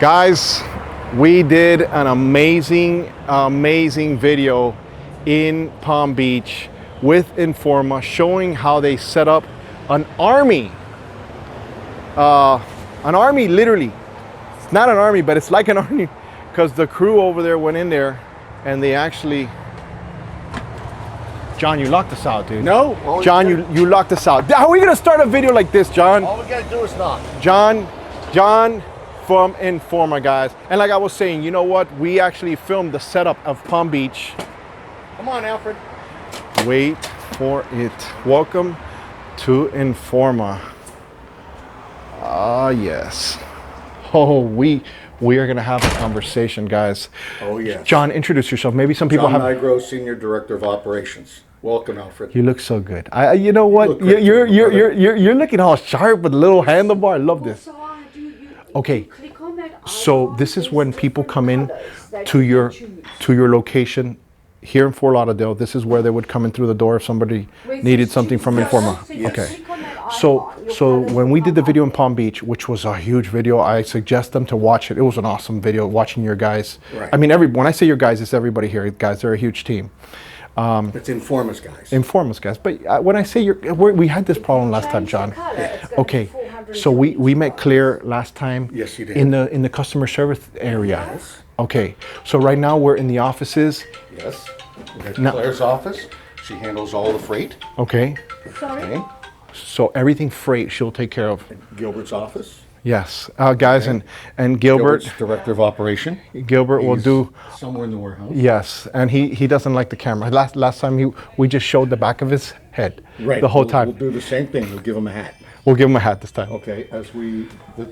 Guys, we did an amazing video in Palm Beach with Informa, showing how they set up an army. Literally. It's not an army, but it's like an army, because the crew over there went in there and they actually... John, you locked us out, dude. No. John, you locked us out. How are we gonna start a video like this, John? All we gotta do is knock. John from Informa, guys. And like I was saying, you know what? We actually filmed the setup of Palm Beach. Come on, Alfred. Wait for it. Welcome to Informa. Ah, yes. Oh, we are gonna have a conversation, guys. Oh, yes. John, introduce yourself. Maybe some people John Nigro, Senior Director of Operations. Welcome, Alfred. You look so good. You know what? You're looking all sharp with a little handlebar. I love this. Okay. So this is when people come in to your location here in Fort Lauderdale. This is where they would come in through the door if somebody needed something from Informa. Yes. Okay. So when we did the video in Palm Beach, which was a huge video, I suggest them to watch it. It was an awesome video watching your guys. Right. I mean, when I say your guys, it's everybody here. Guys, they're a huge team. It's Informa's guys. Inform us, guys. But when I say we had this problem last time, John. Yes. Okay, so we met Claire last time. Yes, you did. In the customer service area. Yes. Okay, so right now we're in the offices. Yes. We got No. Claire's office. She handles all the freight. Okay, Okay. so everything freight she'll take care of. Gilbert's office. Yes, guys, and Gilbert. Gilbert's Director of Operation. Gilbert will He's do. somewhere in the warehouse. Yes, and he doesn't like the camera. Last time we just showed the back of his head. Right. The whole We'll time. do the same thing. We'll give him a hat. We'll give him a hat this time. Okay. The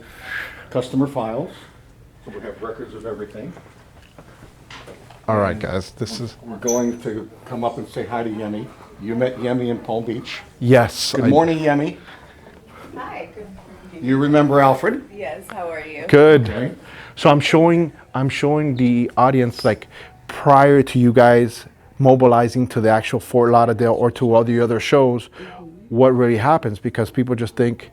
customer files. So we have records of everything. All right, guys. This is We're going to come up and say hi to Yemi. You met Yemi in Palm Beach. yes. Good morning, Yemi. Hi, good morning. You remember Alfred? Yes, how are you? Good. Okay. So I'm showing the audience, like, prior to you guys mobilizing to the actual Fort Lauderdale or to all the other shows, what really happens, because people just think,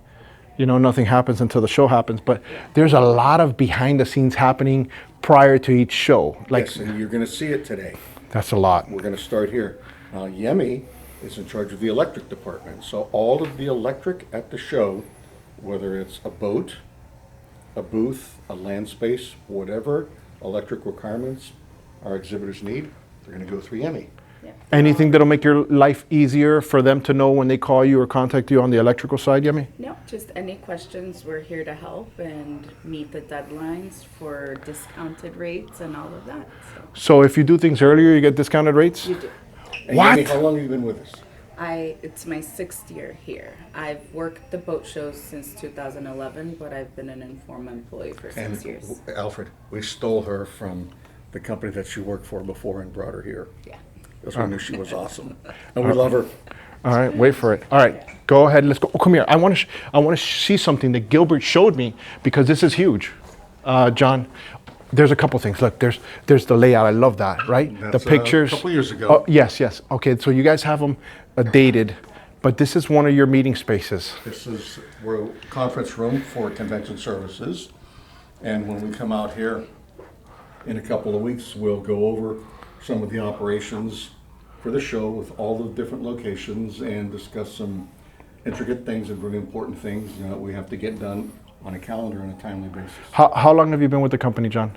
nothing happens until the show happens. But there's a lot of behind the scenes happening prior to each show. Like, Yes, and you're going to see it today. that's a lot. We're going to start here. Yemi is in charge of the electric department. So all of the electric at the show, whether it's a boat, a booth, a land space, whatever electric requirements our exhibitors need, they're going to go through Yemi. Anything that'll make your life easier for them to know when they call you or contact you on the electrical side, Yemi? No, just any questions, we're here to help and meet the deadlines for discounted rates and all of that. So if you do things earlier, you get discounted rates? You do. And What? Yemi, how long have you been with us? It's my 6th year here. I've worked the boat shows since 2011, but I've been an Informa employee for 6 years. Alfred, we stole her from the company that she worked for before and brought her here. Yeah. Because we knew she was awesome. And we love her. All right, wait for it. All right, go ahead. Let's go. Oh, come here. I want to see something that Gilbert showed me, because this is huge. John, there's a couple things. Look, there's the layout. I love that. Right, That's, the pictures. a couple years ago. Oh, yes. Okay, so you guys have them dated, but this is one of your meeting spaces. We're a conference room for convention services. And when we come out here in a couple of weeks, we'll go over some of the operations for the show with all the different locations and discuss some intricate things and really important things that we have to get done on a calendar on a timely basis. How long have you been with the company, John?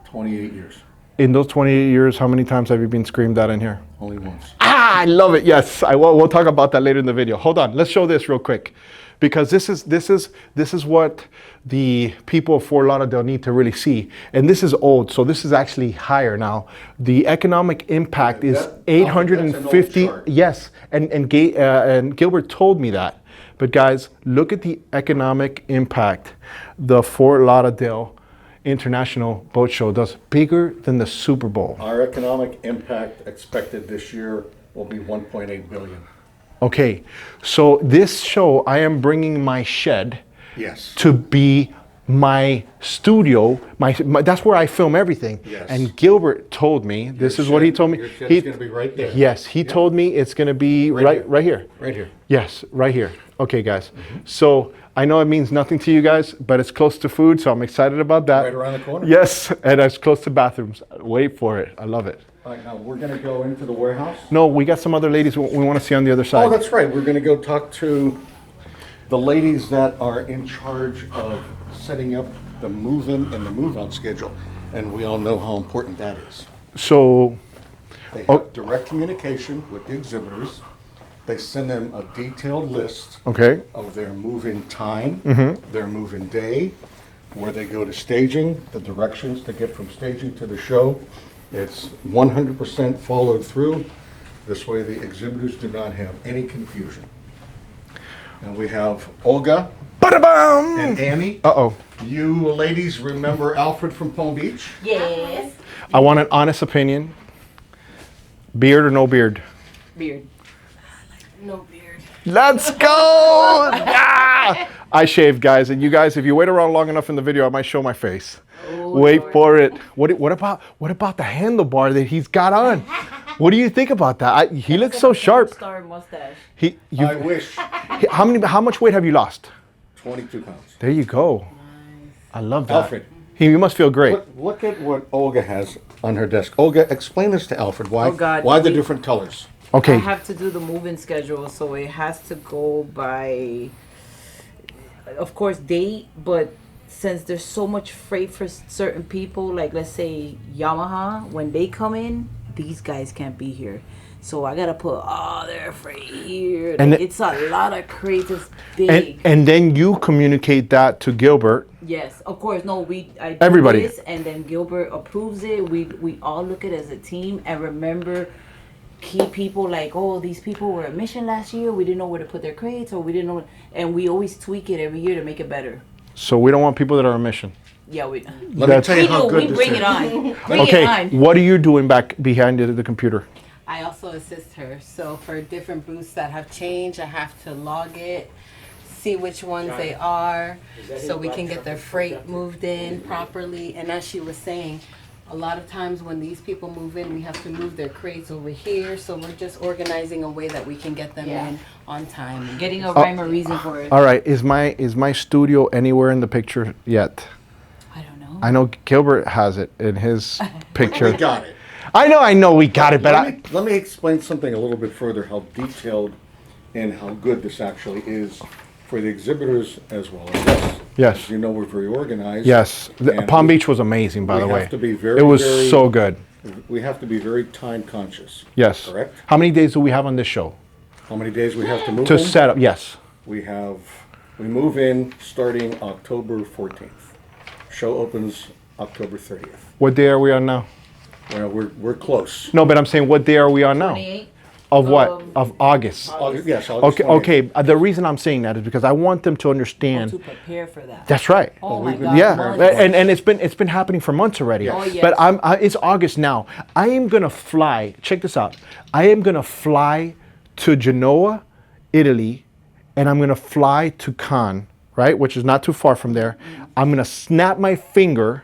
28 years, In those 28 years, how many times have you been screamed at in here? only once. Ah, I love it. Yes, we'll talk about that later in the video. Hold on, let's show this real quick, because this is what the people of Fort Lauderdale need to really see. And this is old, so this is actually higher now. The economic impact is That's an 850. old chart. Yes, and Gilbert told me that. But guys, look at the economic impact the Fort Lauderdale International Boat Show does, bigger than the Super Bowl. Our economic impact expected this year will be 1.8 billion. Okay, so this show, I am bringing my shed Yes. to be my studio, that's where I film everything. Yes. And Gilbert told me, this is what he told me. Your shed's going to be right there. Yes, he told me it's going to be right here. Right here. Yes, right here. Okay, guys. So I know it means nothing to you guys, but it's close to food, so I'm excited about that. Right around the corner. Yes, and it's close to bathrooms. Wait for it. I love it. All right, now we're going to go into the warehouse. No, we got some other ladies we want to see on the other side. Oh, that's right. We're going to go talk to the ladies that are in charge of setting up the move-in and the move-out schedule. And we all know how important that is. So, They have direct communication with the exhibitors. They send them a detailed list okay. of their move-in time, their move-in day, where they go to staging, the directions to get from staging to the show. It's 100% followed through. This way the exhibitors do not have any confusion. And we have Olga Ba-da-bum! and Annie. Uh-oh. You ladies remember Alfred from Palm Beach? Yes. I want an honest opinion. Beard or no beard? Beard. No beard. Let's go! Yeah! I shaved, guys, and you guys, if you wait around long enough in the video, I might show my face. Oh, wait Lord. for it. What about the handlebar that he's got on? What do you think about that? He looks so sharp. Star mustache. I wish. How much weight have you lost? 22 pounds. There you go. I love that. Alfred. You must feel great. Look at what Olga has on her desk. Olga, explain this to Alfred. Why, Oh, God. why the different colors? Okay. I have to do the moving schedule, so it has to go by, of course, date, but since there's so much freight for certain people, like let's say Yamaha, when they come in, these guys can't be here. So I gotta put all their freight here. And Like, it's a lot of crates. It's big. And then you communicate that to Gilbert. Yes, of course. No, I do Everybody. this, and then Gilbert approves it. We all look at it as a team, and remember key people like, oh, these people were at mission last year. We didn't know where to put their crates, or we didn't know, and we always tweak it every year to make it better. So we don't want people that are on mission. Yeah, we. Let me tell you We how do. good We this bring is. it on. Bring Okay, it on. what are you doing back behind the computer? I also assist her. So for different booths that have changed, I have to log it, see which ones they are, so we can get their freight moved in properly. And as she was saying, a lot of times when these people move in, we have to move their crates over here. So we're just organizing a way that we can get them in on time. Getting a rhyme or reason for it. All right, is my studio anywhere in the picture yet? I don't know. I know Gilbert has it in his picture. We got it. I know we got it, but Let me explain something a little bit further, how detailed and how good this actually is for the exhibitors as well as us. Yes. As you know, we're very organized. yes, and Palm we- Beach was amazing, by the we way. have to be very, it was very- so good. We have to be very time conscious. Yes. Correct? How many days do we have on this show How many days we have to move to in? set up? Yes. We move in starting October 14th. Show opens October 30th. What day are we on now? Well, we're close. No, but I'm saying, what day are we on now? 28. Of what? Of August. Yes, August Okay. 28th. Okay. The reason I'm saying that is because I want them to understand. To prepare for that. That's right. Oh we've my been- God. Yeah, months. and it's been happening for months already. Oh, yes. But it's August now. I am gonna fly. Check this out. I am gonna fly to Genoa, Italy, and I'm gonna fly to Cannes, right, which is not too far from there. I'm gonna snap my finger,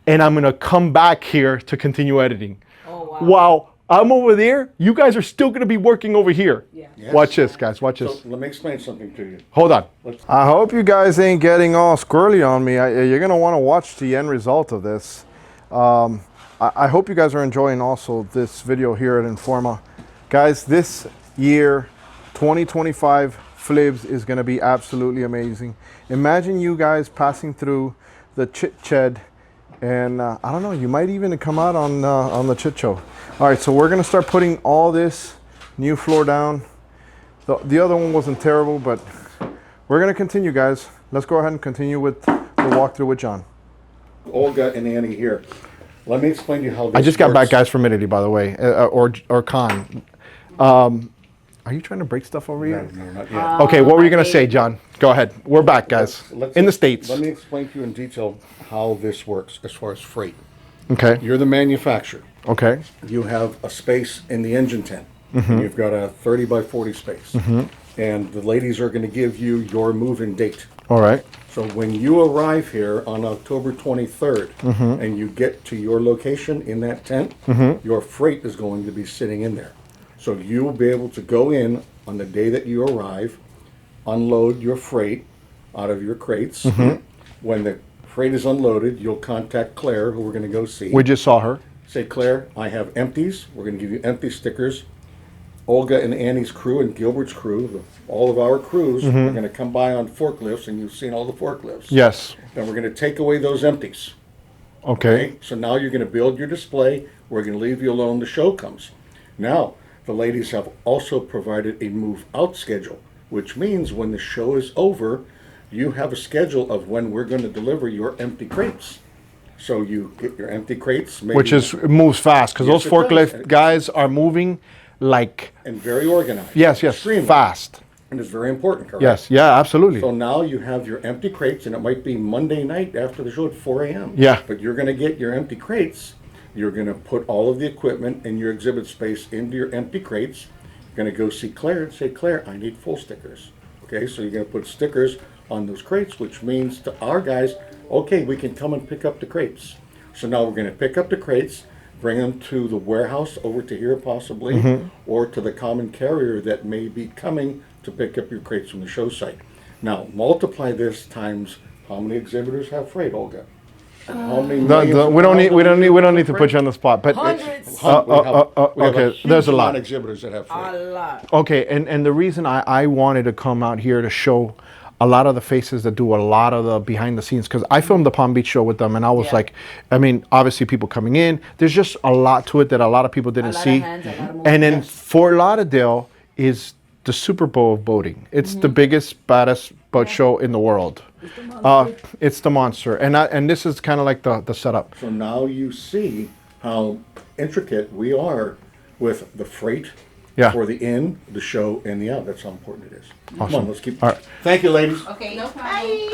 and I'm gonna come back here to continue editing. Oh wow. While I'm over there, you guys are still gonna be working over here. Yeah. Yes. Watch this, guys. Watch So this. let me explain something to you. Hold on. Let's- I hope you guys ain't getting all squirrely on me. You're going to want to watch the end result of this. I hope you guys are enjoying also this video here at Informa. Guys, this year, 2025 Flibs is going to be absolutely amazing. Imagine you guys passing through the Chit Ched, and I don't know, you might even come out on the Chit Show. All right, so we're going to start putting all this new floor down. The other one wasn't terrible, but we're going to continue, guys. Let's go ahead and continue with the walkthrough with John. Olga and Annie here. Let me explain to you how this I just got back, works. guys, from Italy, by the way, or Con. Are you trying to break stuff over here? No, not yet. Okay, what were you going to say, John? Go ahead. We're back, guys. Let's- In the States. Let me explain to you in detail how this works as far as freight. Okay. You're the manufacturer. Okay. You have a space in the engine tent. You've got a 30 by 40 space. And the ladies are going to give you your move-in date. All right. So when you arrive here on October 23rd and you get to your location in that tent, your freight is going to be sitting in there. So you will be able to go in on the day that you arrive, unload your freight out of your crates. When the freight is unloaded, you'll contact Claire, who we're going to go see. We just saw her. Say, Claire, I have empties. We're going to give you empty stickers. Olga and Annie's crew and Gilbert's crew, all of our crews, are going to come by on forklifts, and you've seen all the forklifts. Yes. And we're going to take away those empties. Okay. So now you're going to build your display. We're going to leave you alone. The show comes. Now, the ladies have also provided a move-out schedule, which means when the show is over, you have a schedule of when we're going to deliver your empty crates. So you get your empty crates. Maybe, Which is moves fast because Yes, those it does. forklift guys are moving like and very organized. yes, Extremely. fast. And it's very important, correct? Yes, yeah, absolutely. So now you have your empty crates, and it might be Monday night after the show at 4 a.m. Yeah. But you're going to get your empty crates. You're going to put all of the equipment in your exhibit space into your empty crates. You're going to go see Claire and say, Claire, I need full stickers. Okay, so you're going to put stickers on those crates, which means to our guys, okay, we can come and pick up the crates. So now we're going to pick up the crates, bring them to the warehouse over to here possibly, or to the common carrier that may be coming to pick up your crates from the show site. Now, multiply this times how many exhibitors have freight, Olga? And how many We don't need to put you on the spot, but Hundreds. We have a okay, huge there's a lot. amount of exhibitors that have A freight. lot. Okay, and the reason I wanted to come out here to show a lot of the faces that do a lot of the behind the scenes, because I filmed the Palm Beach show with them, and I was Yeah. like, I mean, obviously people coming in, there's just a lot to it that a lot of people didn't lot of see. hands, a lot of movement. And then Fort Lauderdale is the Super Bowl of boating. It's the biggest, baddest boat show in the world. It's the monster, and this is kind of like the setup. So now you see how intricate we are with the freight Yeah. for the in, the show, and the out. That's how important it is. Come Awesome. on, let's keep. All right. Thank you, ladies. Okay, no problem.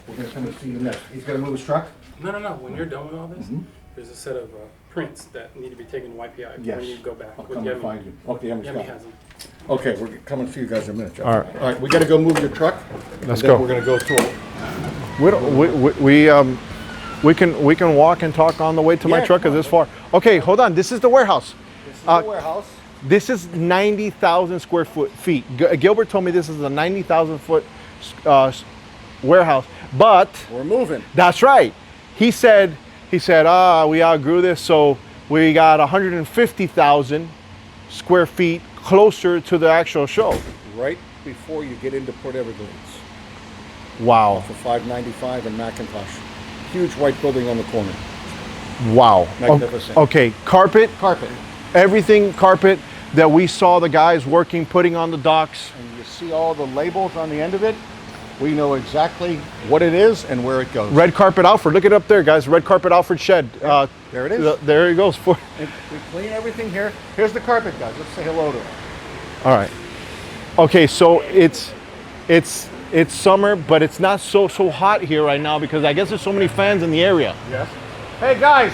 We're gonna come and see you next. He's gonna move his truck. No. When you're done with all this, there's a set of prints that need to be taken to YPI Yes. when you go back. I'll with come and Yemi. find you. Okay, Yemi's Yemi got has them. Okay, we're coming to see you guys in a minute, Jeff. All right. All right, we gotta go move your truck. Let's and then go. We're gonna go tour. We can walk and talk on the way to my Yeah, truck come because it's far. Okay, hold on. This is the warehouse. This is the warehouse. This is 90,000 square feet. Gilbert told me this is a 90,000 foot warehouse, but We're moving. that's right. He said, we outgrew this, so we got 150,000 square feet closer to the actual show. Right before you get into Port Everglades. Wow, For 595 and Macintosh. Huge white building on the corner. wow. Magnificent. Okay, carpet, Carpet. everything carpet that we saw the guys working, putting on the docks. And you see all the labels on the end of it. We know exactly what it is and where it goes. Red carpet Alfred. Look it up there, guys. Red carpet Alfred shed. There it is. There it goes. And we clean everything here. Here's the carpet, guys. Let's say hello to them. All right. Okay, so it's summer, but it's not so hot here right now because I guess there's so many fans in the area. Yes. Hey, guys.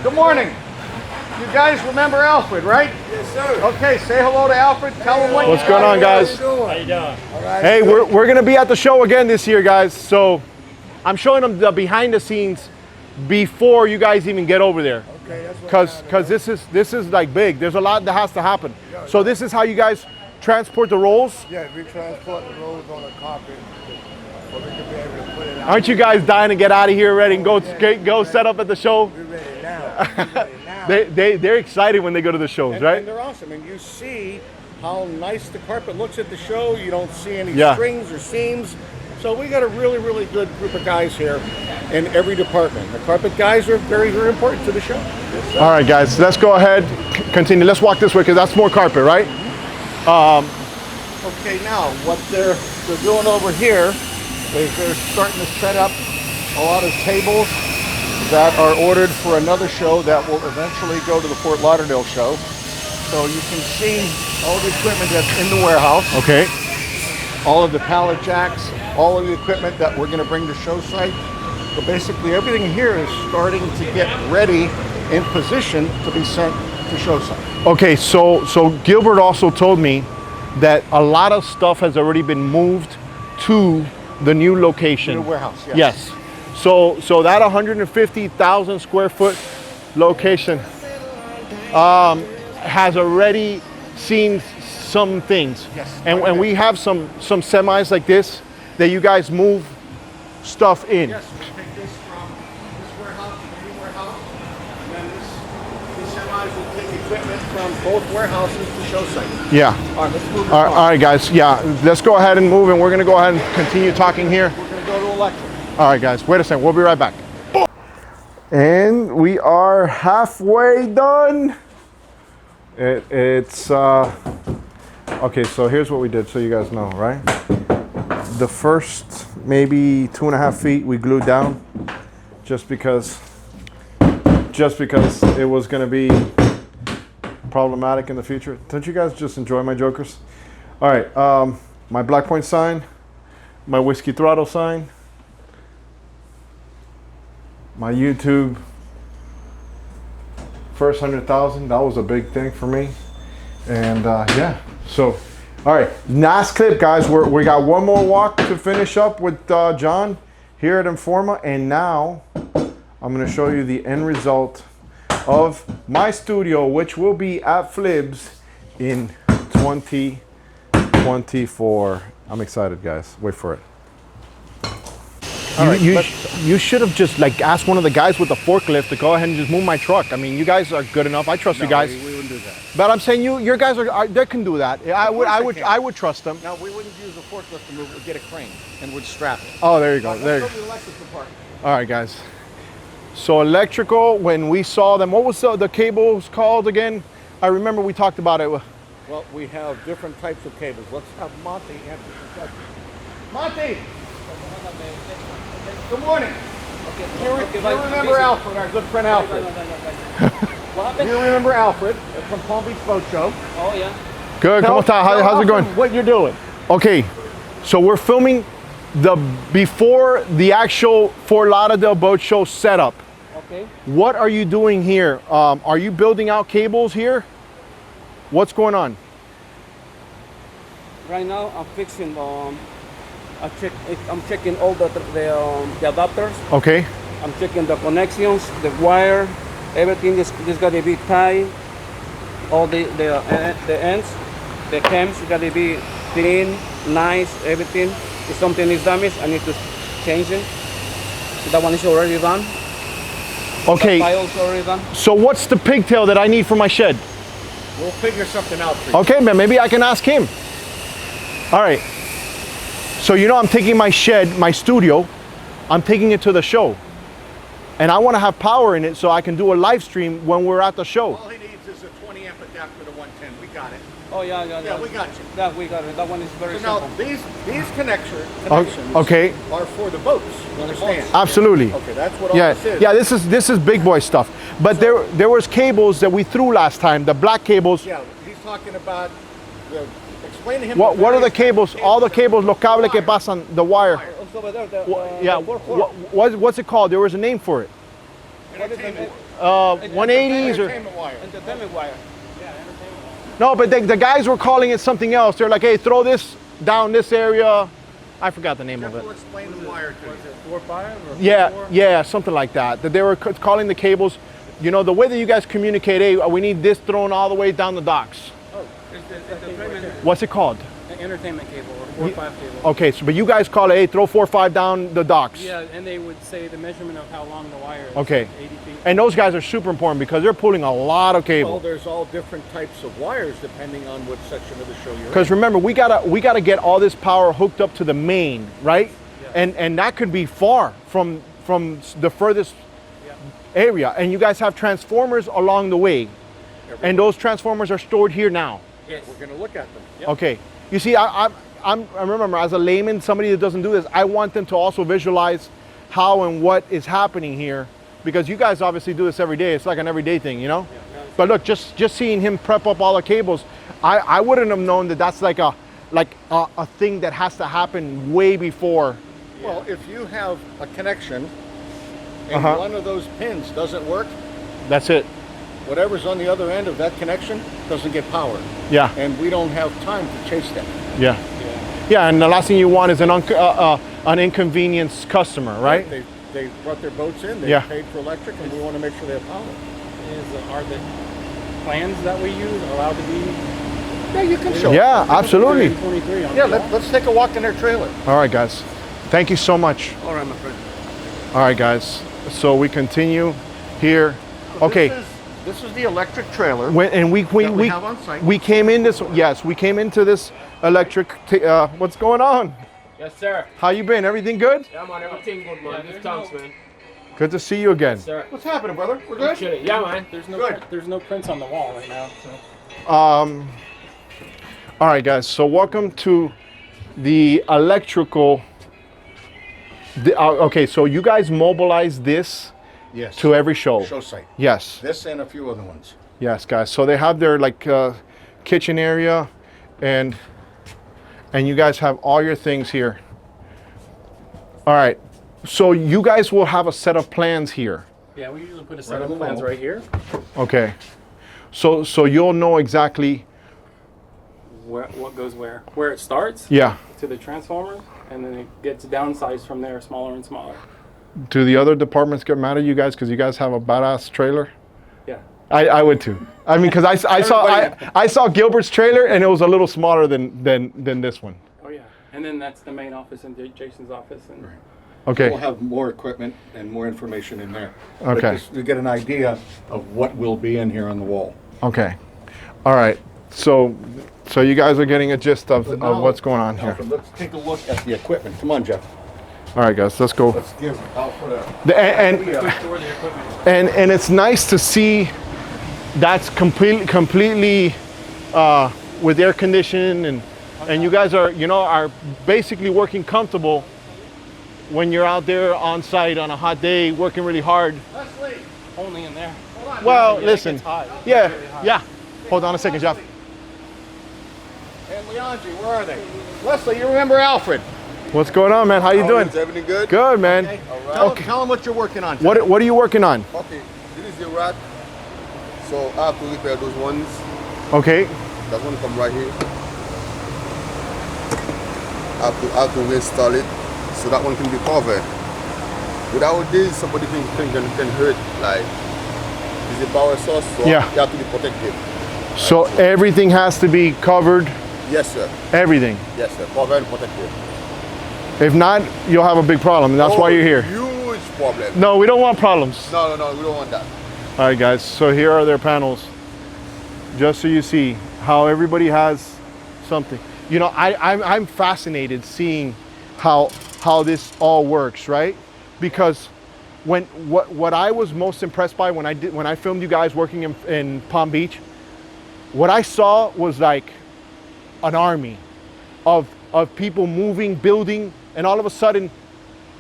Good morning. You guys remember Alfred, right? Yes, sir. Okay, say hello to Alfred. Tell him what What's going on, guys? How you doing? Hey, we're gonna be at the show again this year, guys. So I'm showing them the behind the scenes before you guys even get over there. Okay, that's what Because this is like big. There's a lot that has to happen. So this is how you guys transport the rolls. Yeah, we transport the rolls on the carpet so we can be able to put it out. Aren't you guys dying to get out of here already and go set up at the show? We're ready now. We're ready now. They're excited when they go to the shows, And right? they're awesome. And you see how nice the carpet looks at the show. You don't see any Yeah. strings or seams. So we got a really, really good group of guys here in every department. The carpet guys are very, very important to the show. All right, guys, let's go ahead, continue. Let's walk this way because that's more carpet, right? Okay, now what they're doing over here is they're starting to set up a lot of tables that are ordered for another show that will eventually go to the Fort Lauderdale show. So you can see all the equipment that's in the warehouse, Okay. all of the pallet jacks, all of the equipment that we're going to bring to show site. So basically everything here is starting to get ready in position to be sent to show site. Okay, so Gilbert also told me that a lot of stuff has already been moved to the new location. New warehouse, yes. Yes. So that 150,000 square foot location has already seen some things. Yes. And we have some semis like this that you guys move stuff in. Yes, we take this from this warehouse to the new warehouse, and then these semis will take equipment from both warehouses to show site. Yeah. All right, let's move this All right, guys. Yeah, let's go ahead and move, and we're gonna go ahead and continue talking here. We're going to go to electric. All right, guys. Wait a second. We'll be right back. And we are halfway done. It's okay. So here's what we did, so you guys know, right? The first maybe 2.5 feet we glued down, just because it was going to be problematic in the future. Don't you guys just enjoy my jokers? All right. My Black Point sign, my Whiskey Throttle sign, my YouTube first 100,000. That was a big thing for me, and yeah. So, all right, last clip, guys. We got one more walk to finish up with John here at Informa, and now I'm going to show you the end result of my studio, which will be at Flibs in 2024. I'm excited, guys. Wait for it. You should have just like asked one of the guys with the forklift to go ahead and just move my truck. I mean, you guys are good enough. I trust you guys. We wouldn't do that. But I'm saying your guys are they can do that. I would trust them. No, we wouldn't use a forklift to move. We'd get a crane and we'd strap it. Oh, there you go. Let's There. go to the electric department. All right, guys. So electrical, when we saw them, what was the cables called again? I remember we talked about it. Well, we have different types of cables. Let's have Monty answer some questions. Monty! Good morning. Do you remember Alfred, our good friend Alfred? Do you remember Alfred from Palm Beach Boat Show? Oh, yeah. Good. Tell How's it going? Alfred what you're doing. Okay, so we're filming before the actual Fort Lauderdale Boat Show setup. Okay. What are you doing here? Are you building out cables here? What's going on? Right now, I'm fixing. I'm checking all the adapters. Okay. I'm checking the connections, the wire, everything is gotta be tight. All the ends, the cams gotta be clean, nice, everything. If something is damaged, I need to change it. That one is already done. Okay. The file's already done. So what's the pigtail that I need for my shed? We'll figure something out for you. Okay, man, maybe I can ask him. All right. So I'm taking my shed, my studio, I'm taking it to the show. And I want to have power in it so I can do a live stream when we're at the show. All he needs is a 20 amp adapter to 110. We got it. Oh, yeah. Yeah, we got you. Yeah, we got it. That one is very So now simple. these connections Okay. are for the boats. You understand? Absolutely. Okay, that's what all Yeah, this is. yeah. This is big boy stuff. But there was cables that we threw last time. The black cables. Yeah, he's talking about the. Explain to him. What are the various cables? All the cables, los cables que pasan, the wire. Also over there, Yeah. What's it called? There was a name for it. Entertainment. 180s or Entertainment wire. entertainment wire. no? But the guys were calling it something else. They're like, hey, throw this down this area. I forgot the name of Jeff will it. explain the wire to you. 4-5 or Yeah, something like that. That they were calling the cables. The way that you guys communicate. Hey, we need this thrown all the way down the docks. It's the entertainment, What's it called? entertainment cable or 4-5 cable. Okay, so but you guys call it, hey, throw 4 or 5 down the docks. Yeah, and they would say the measurement of how long the wire is. Okay. 80 feet. And those guys are super important because they're pulling a lot of Well, cable. there's all different types of wires depending on what section of the show you're in. Because remember, we gotta get all this power hooked up to the main, right? And that could be far from the furthest area. And you guys have transformers along the way, and those transformers are stored here now. Yes. We're going to look at them. Okay. You see, I remember as a layman, somebody that doesn't do this, I want them to also visualize how and what is happening here, because you guys obviously do this every day. It's like an everyday thing, But look, just seeing him prep up all the cables, I wouldn't have known that that's like a thing that has to happen way before. Well, if you have a connection and one of those pins doesn't work, That's it. whatever's on the other end of that connection doesn't get power. Yeah. And we don't have time to chase that. Yeah. Yeah, and the last thing you want is an inconvenienced customer, right? They brought their boats in, they Yeah. paid for electric, and we want to make sure they have power. Are the plans that we use allowed to be? Yeah, you can show. Yeah, absolutely. 23 on Yeah, the wall? let's take a walk in their trailer. All right, guys. Thank you so much. All right, my friend. All right, guys. So we continue here. Okay. This is the electric trailer. And we that we have on site. we came in this. Yes, we came into this electric. What's going on? Yes, sir. How you been? Everything good? Yeah, man, everything good, man. Just thanks, man. Good to see you again. Sir. What's happening, brother? We're good? Chilling. Yeah, man. There's no prints on the wall right now. So. All right, guys. So welcome to the electrical. Okay, so you guys mobilize this Yes. to every show. Show site. Yes. This and a few other ones. Yes, guys. So they have their like kitchen area, and you guys have all your things here. All right. So you guys will have a set of plans here. Yeah, we usually put a set Right on of the plans wall. right here. Okay. So you'll know exactly. What goes where it starts Yeah. to the transformer, and then it gets downsized from there, smaller and smaller. Do the other departments get mad at you guys because you guys have a badass trailer? Yeah. I would too. I mean, because I saw Gilbert's trailer and it was a little smaller than this one. Oh yeah. And then that's the main office and Jason's office and. Okay. We'll have more equipment and more information in there. But Okay. just to get an idea of what will be in here on the wall. Okay. All right. So you guys are getting a gist of what's going on here. Alfred, let's take a look at the equipment. Come on, Jeff. All right, guys. Let's go. Let's give Alfred a... And it's nice to see that's completely with air conditioning and you guys are basically working comfortable when you're out there on site on a hot day working really hard. Leslie! Only in there. Well, Yeah, listen. it gets hot. It Yeah, gets really hot. yeah. Hold on a second, Jeff. And Leandri, where are they? Leslie, you remember Alfred? What's going on, man? How you doing? Is everything good? Good, man. Tell them what you're working on. What are you working on? Okay, this is the rack. So I have to repair those ones. Okay. That one come right here. I have to reinstall it so that one can be covered. Without this, somebody can hurt. Like, this is a power source, so Yeah. you have to be protected. So everything has to be covered. Yes, sir. Everything. Yes, sir. Covered and protected. If not, you'll have a big problem. And that's why you're here. Huge problem. No, we don't want problems. No, we don't want that. All right, guys. So here are their panels. Just so you see how everybody has something. You know, I'm fascinated seeing how this all works, right? Because what I was most impressed by when I filmed you guys working in Palm Beach, what I saw was like an army of people moving, building, and all of a sudden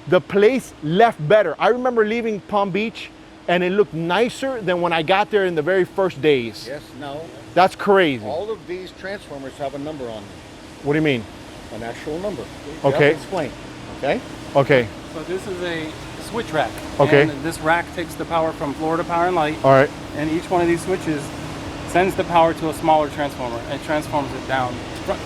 the place left better. I remember leaving Palm Beach and it looked nicer than when I got there in the very first days. Yes, no. That's crazy. All of these transformers have a number on them. What do you mean? An actual number. Okay. Jeff, explain. Okay? Okay. So this is a switch rack. Okay. And this rack takes the power from Florida Power and Light. All right. And each one of these switches sends the power to a smaller transformer and transforms it down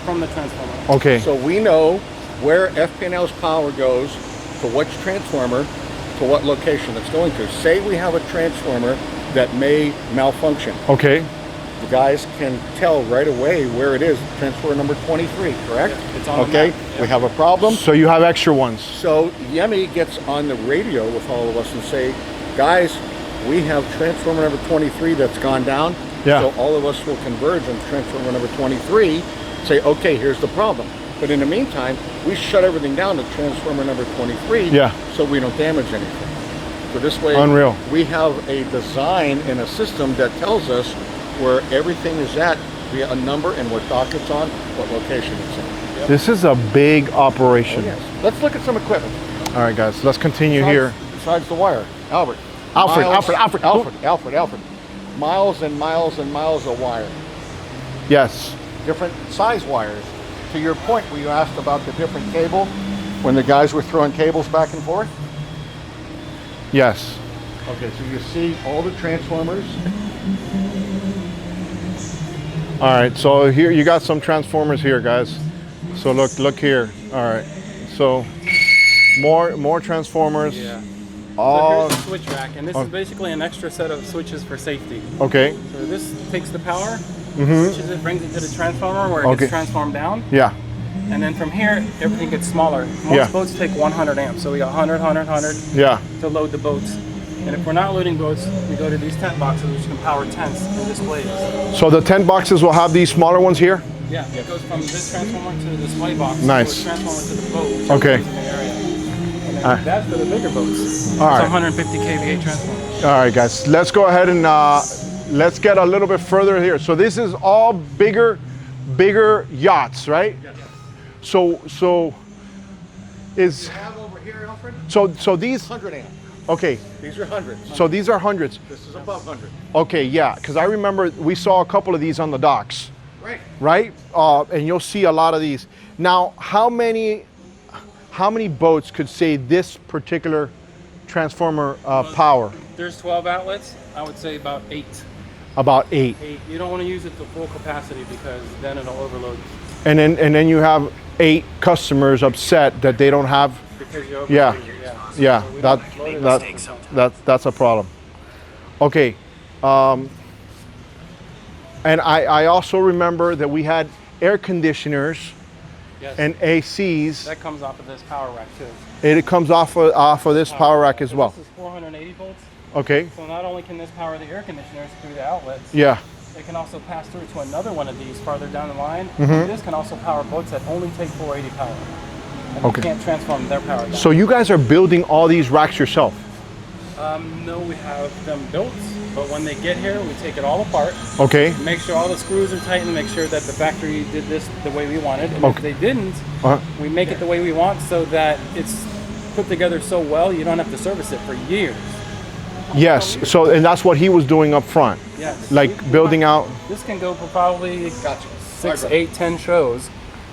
from the transformer. Okay. So we know where FPNL's power goes to which transformer, to what location it's going to. Say we have a transformer that may malfunction. Okay. The guys can tell right away where it is, transformer number 23, correct? Yeah, it's on the okay, map, yeah. we have a problem. So you have extra ones. So Yemi gets on the radio with all of us and say, guys, we have transformer number 23 that's gone down. Yeah. So all of us will converge on transformer number 23, say, okay, here's the problem. But in the meantime, we shut everything down to transformer number 23 Yeah. so we don't damage anything. So this way, Unreal. we have a design and a system that tells us where everything is at via a number and what dock it's on, what location it's in. This is a big operation. Yes. Let's look at some equipment. All right, guys. Let's continue here. Besides the wire. Alfred. Alfred. Miles and miles and miles of wire. Yes. Different size wires. To your point where you asked about the different cable, when the guys were throwing cables back and forth. Yes. Okay, so you see all the transformers. All right. So here you got some transformers here, guys. So look here. All right. So More transformers. Yeah. All So here's the switch rack, and this is basically an extra set of switches for safety. okay. So this takes the power, switches it, brings it to the transformer where it Okay. gets transformed down, Yeah. and then from here everything gets smaller. Most Yeah. boats take 100 amps, so we got 100 Yeah. to load the boats. And if we're not loading boats, we go to these tent boxes which can power tents and displays. So the tent boxes will have these smaller ones here. Yeah, it goes from this transformer to the display box. Nice. To a transformer to the boat. which Okay. goes in the area. And then that's for the bigger boats. All It's right. 150 kVA transformer. All right, guys. Let's go ahead and let's get a little bit further here. So this is all bigger yachts, right? Yes. So is Have over here, Alfred, so these 100 amp. okay. These are hundreds. So these are hundreds. This is above 100. Okay, yeah, because I remember we saw a couple of these on the docks, Right. right? And you'll see a lot of these. Now, how many boats could say this particular transformer power? There's 12 outlets. I would say about 8. About 8. 8. You don't want to use it to full capacity because then it'll overload And then you have 8 customers upset that they don't have. because you Yeah, overload it. yeah, So we don't load it. that's a problem. Okay, and I also remember that we had air conditioners Yes. and ACs. That comes off of this power rack too. It comes off of this power rack as So well. This is 480 volts. Okay, So not only can this power the air conditioners through the outlets, yeah, it can also pass through to another one of these farther down the line. Mm-hmm. This can also power boats that only take 480 power. And Okay. you can't transform their power down. so you guys are building all these racks yourself? No, we have them built, but when they get here, we take it all apart, Okay, make sure all the screws are tight, and make sure that the factory did this the way we wanted. And Okay. if they didn't, uh-huh. we make it the way we want so that it's put together so well you don't have to service it for years. Yes, so and that's what he was doing up front, Yes. like building out. This can go for probably Gotcha. 6, 8, 10 shows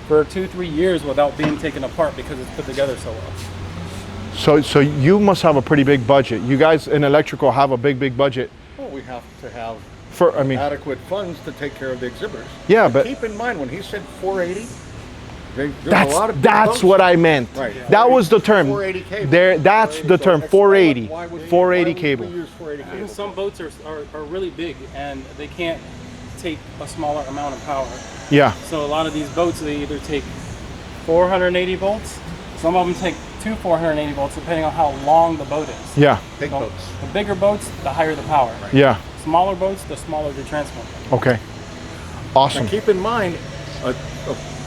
for 2-3 years without being taken apart because it's put together so well. So you must have a pretty big budget. You guys in electrical have a big budget Well, we have to have for. I mean, adequate funds to take care of the exhibitors. yeah, but Keep in mind, when he said 480, there's a lot of big that's boats. what I meant. Right. That was the term. 480 cable. There, that's the term. So 480. why would we- 480 why would cable. we use 480 cable? Because some boats are really big and they can't take a smaller amount of power. Yeah. So a lot of these boats, they either take 480 volts, some of them take 480 volts depending on how long the boat is. Yeah. Big So boats. the bigger boats, the higher the power. Yeah. Smaller boats, the smaller the transformer. Okay. Now Awesome. keep in mind, a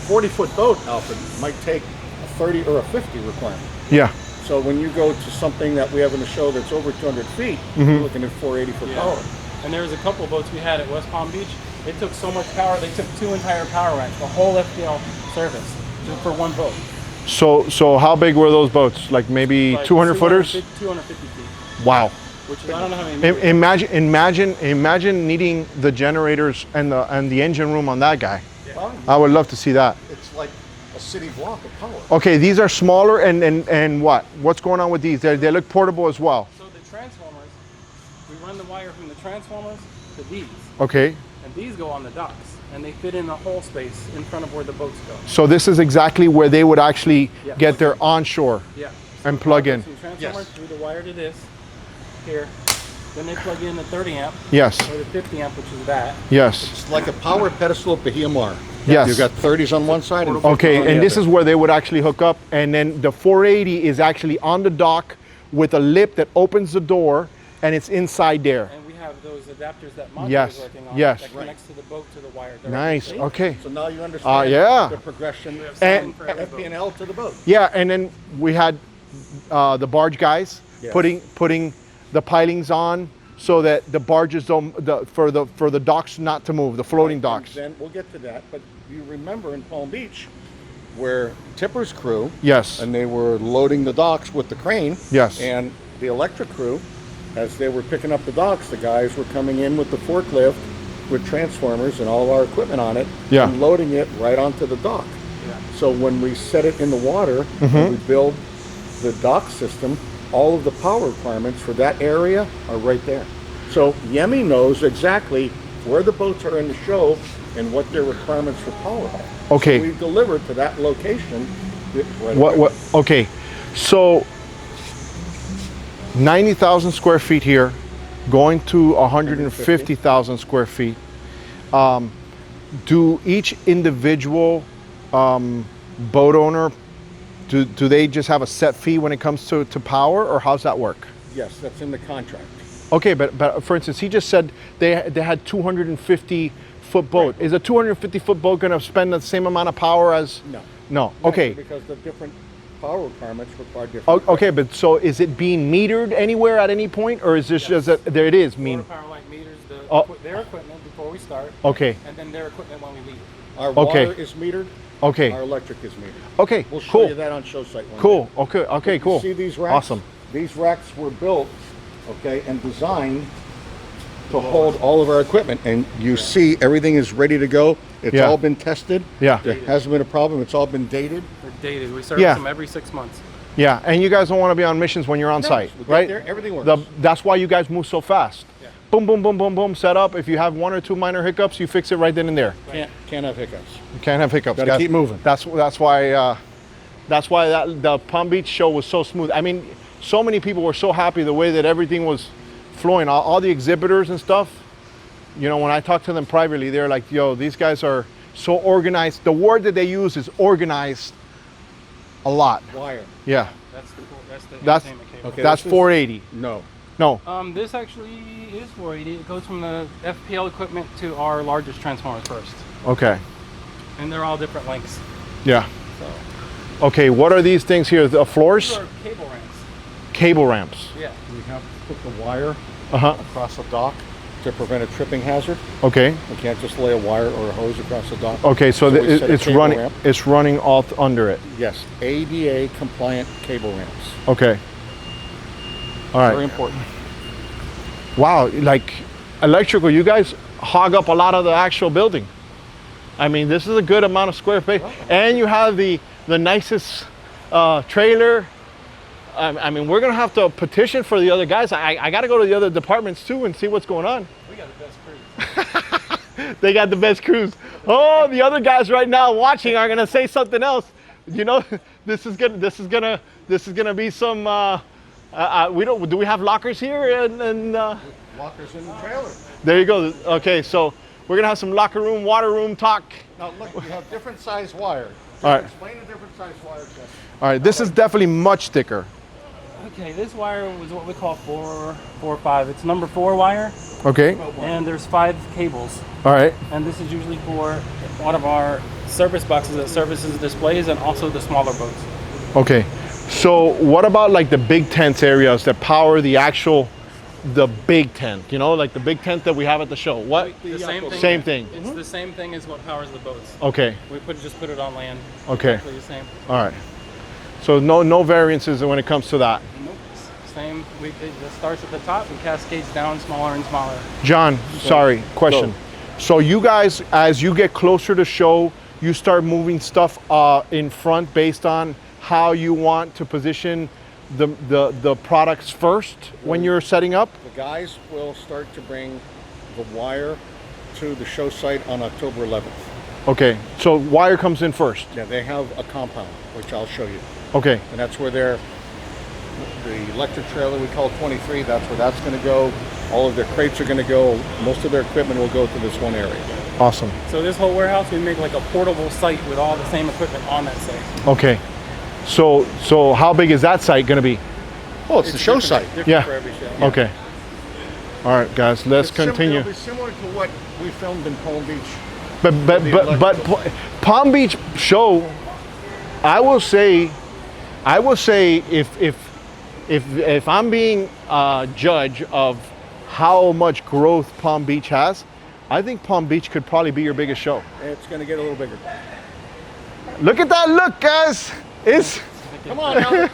40-foot boat, Alfred, might take a 30 or a 50 requirement. Yeah. So when you go to something that we have in the show that's over 200 feet, Mm-hmm. you're looking at 480 for Yeah. power. And there was a couple of boats we had at West Palm Beach. They took so much power, they took 2 entire power racks, the whole FPL service, just for one boat. So how big were those boats? Like maybe Like 200 footers? 250 feet, Wow. which is, I don't know how many. Imagine needing the generators and the engine room on that guy. Well, I would love to see that. it's like a city block of power. Okay, these are smaller and what? What's going on with these? They look portable as well. So the transformers, we run the wire from the transformers to these, Okay. and these go on the docks, and they fit in the whole space in front of where the boats go. So this is exactly where they would actually Yeah. get their onshore Yeah. and plug in. From transformer through the wire to this, here. Then they plug in the 30 amp Yes. or the 50 amp, which is that. Yes. It's like a power pedestal at Bahia. Yes. You've got 30s on one side and 50s Okay, on the and this other. is where they would actually hook up, and then the 480 is actually on the dock with a lip that opens the door, and it's inside there. And we have those adapters that Montaner Yes, is working on yes. that connects to the boat to the wire. directly. Nice. Okay. So now you understand yeah. the progression And- from FP&L to the boat. Yeah, and then we had the barge guys Yes. putting the pilings on so that the barges don't for the docks not to move, the floating docks. Then we'll get to that. But you remember in Palm Beach where Tipper's crew, Yes. and they were loading the docks with the crane. Yes. And the electric crew, as they were picking up the docks, the guys were coming in with the forklift with transformers and all of our equipment on it, Yeah. and loading it right onto the dock. So when we set it in the water, Mm-hmm. and we build the dock system, all of the power requirements for that area are right there. So Yemi knows exactly where the boats are in the show and what their requirements for power are. Okay. So we deliver to that location. Right What away. okay. So 90,000 square feet here, going to 150,000 square feet. Do each individual boat owner, do they just have a set fee when it comes to power, or how's that work? Yes, that's in the contract. Okay, but for instance, he just said they had 250 foot boat. Is a 250 foot boat going to spend the same amount of power as? No. No. Okay. Because the different power requirements require different. Okay, but so is it being metered anywhere at any point, or is this just there it is? Water power line meters their equipment before we start. Okay. And then their equipment when we leave. Our Okay. water is metered. Okay. Our electric is metered. Okay. We'll show Cool. you that on show site one Cool. day. Okay. Okay. You Cool. See these racks? Awesome. These racks were built, okay, and designed to hold all of our equipment. And you see everything is ready to go. It's Yeah. all been tested. Yeah. There hasn't been a problem. It's all been dated. They're dated. We service Yeah. them every 6 months. Yeah, and you guys don't want to be on missions when you're on site, we get right? there, everything works. That's why you guys move so fast. Yeah. Boom, boom, boom, boom, boom. Set up. If you have one or two minor hiccups, you fix it right then and there. Can't have hiccups. You can't have hiccups. Gotta guys. keep moving. That's why the Palm Beach show was so smooth. I mean, so many people were so happy the way that everything was flowing. All the exhibitors and stuff. You know, when I talked to them privately, they're like, "Yo, these guys are so organized." The word that they use is organized. A lot. Wire. Yeah. That's the That's entertainment cable. Okay. that's this is- 480. No. No. This actually is 480. It goes from the FPL equipment to our largest transformers first. Okay. And they're all different lengths. Yeah. Okay. What are these things here? The These floors? are cable ramps. Cable ramps. Yeah. We have to put the wire Uh-huh. across the dock to prevent a tripping hazard. Okay. We can't just lay a wire or a hose across the dock. Okay, so, we set a it's cable running ramp. it's running all under it. Yes, ADA compliant cable ramps. Okay. All Very right. important. Wow, like electrical, you guys hog up a lot of the actual building. I mean, this is a good amount of square feet. And you have the nicest trailer. I mean, we're going to have to petition for the other guys. I got to go to the other departments too and see what's going on. We got the best crew. They got the best crews. Oh, the other guys right now watching are gonna say something else. You know, this is gonna be some. Do we have lockers here? And Lockers in the trailer. there you go. Okay, so we're gonna have some locker room, water room talk. Now look, we have different size wire. All right. Explain the different size wire. Jeff. All right, this is definitely much thicker. Okay, this wire was what we call 4 or 5. It's number 4 wire, Okay. and there's 5 cables. All right. And this is usually for one of our service boxes that services displays and also the smaller boats. Okay. So what about like the big tent areas that power the big tent? You know, like the big tent that we have at the show. What? The same thing. Same thing. It's the same thing as what powers the boats. Okay. We just put it on land. Okay. Exactly the same. All right. So no variances when it comes to that. Nope. Same. It just starts at the top and cascades down smaller and smaller. John, sorry, question. So you guys, as you get closer to show, you start moving stuff in front based on how you want to position the products first when you're setting up? The guys will start to bring the wire to the show site on October 11th. Okay, so wire comes in first. Yeah, they have a compound, which I'll show you. Okay, And that's where the electric trailer we call 23, that's where that's going to go. All of their crates are going to go. Most of their equipment will go to this one area. awesome. So this whole warehouse, we make like a portable site with all the same equipment on that site. Okay, so how big is that site gonna be? Oh, it's the show site. Different Yeah. for every show. Okay. All right, guys, let's continue. It'll be similar to what we filmed in Palm Beach. But Palm Beach show, I will say if I'm being a judge of how much growth Palm Beach has, I think Palm Beach could probably be your biggest show. It's going to get a little bigger. Look at that look, guys. It's Come on, Albert.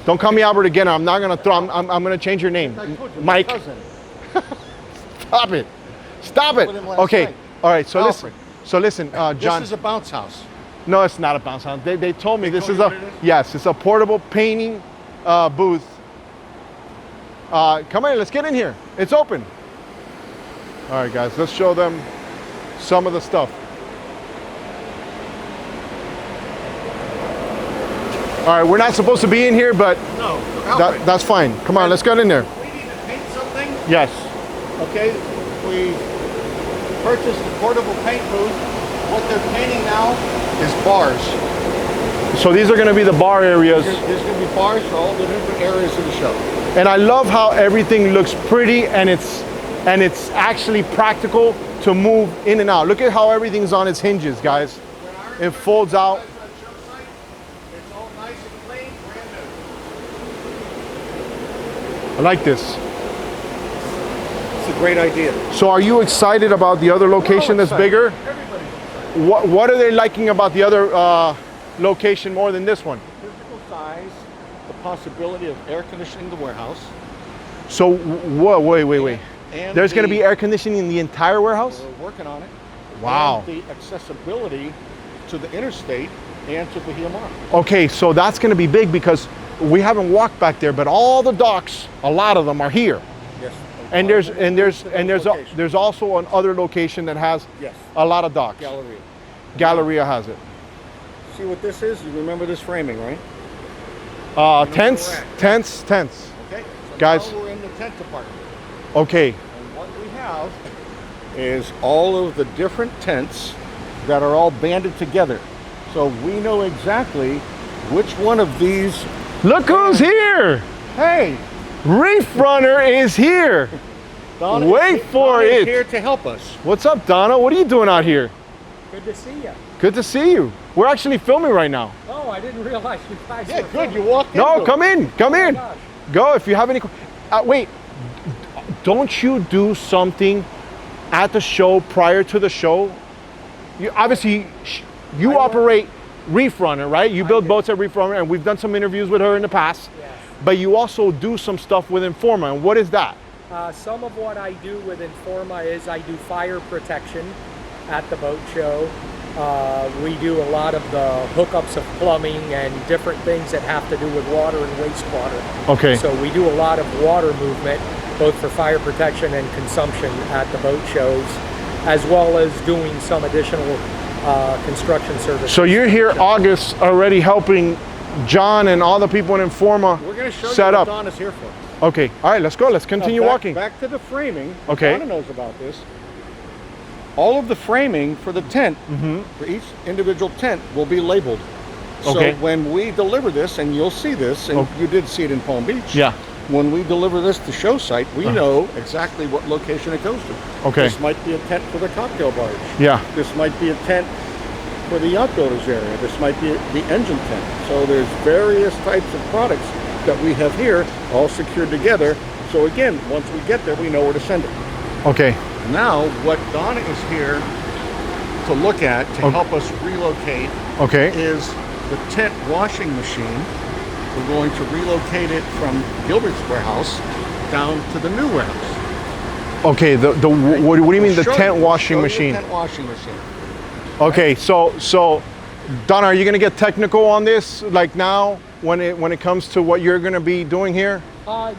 don't call me Albert again. I'm not gonna throw. I'm gonna change your name, I told you, my Mike. cousin. Stop it. Stop it. with him last Okay. night. All right. So Alfred. listen, John. This is a bounce house. No, it's not a bounce house. They told me this told is you a what it is? yes. It's a portable painting booth. Come here. Let's get in here. It's open. All right, guys. Let's show them some of the stuff. right, we're not supposed to be in here, but No, Alfred, that's fine. Come on, let's get in there. we need to paint something. Yes. Okay, we purchased a portable paint booth. What they're painting now is bars. So these are going to be the bar areas. There's going to be bars for all the different areas of the show. And I love how everything looks pretty and it's actually practical to move in and out. Look at how everything's on its hinges, guys. It folds out. It's all nice and clean, brand new. I like this. It's a great idea. So are you excited about the other location that's bigger? What are they liking about the other location more than this one? Physical size, the possibility of air conditioning the warehouse. So wait. And There's going to be air conditioning in the entire warehouse? We're working on it. Wow. And the accessibility to the interstate and to Bahia Mar. Okay, so that's going to be big because we haven't walked back there, but all the docks, a lot of them are here. Yes. And there's also another location that has Yes. a lot of docks. Galleria. Galleria has it. See what this is? You remember this framing, right? Tents. Okay. So Guys. now we're in the tent department. Okay. And what we have is all of the different tents that are all banded together. So we know exactly which one of these. Look who's here! Hey, Reef Runner is here. Donna, Wait for Donna is it. here to help us. What's up, Donna? What are you doing out here? Good to see you. Good to see you. We're actually filming right now. Oh, I didn't realize you guys Yeah, were good. filming. You walked in. No, come in. Come in. gosh. Go if you have any. Wait. Don't you do something at the show prior to the show? You obviously you operate Reef Runner, right? You build boats at Reef Runner, and we've done some interviews with her in the past. Yes. But you also do some stuff with Informa, and what is that? Some of what I do with Informa is I do fire protection at the boat show. We do a lot of the hookups of plumbing and different things that have to do with water and wastewater. Okay. So we do a lot of water movement, both for fire protection and consumption at the boat shows, as well as doing some additional construction services. So you're here August already helping John and all the people in Informa We're going to show set you what up. Donna's here for. Okay. All right, let's go. Let's continue Now, walking. Back to the framing. Okay. Donna knows about this. All of the framing for the tent, for each individual tent, will be labeled. Okay. So when we deliver this, and you'll see this, and you did see it in Palm Beach. Yeah. When we deliver this to show site, we know exactly what location it goes to. Okay. This might be a tent for the cocktail barge. Yeah. This might be a tent for the yacht builders area. This might be the engine tent. So there's various types of products that we have here, all secured together. So again, once we get there, we know where to send it. Okay. Now, what Donna is here to look at to help us relocate Okay. is the tent washing machine. We're going to relocate it from Gilbert's warehouse down to the new warehouse. Okay. What do you mean the Show tent you- washing show you machine? the tent washing machine. Okay. So Donna, are you gonna get technical on this like now when it comes to what you're gonna be doing here?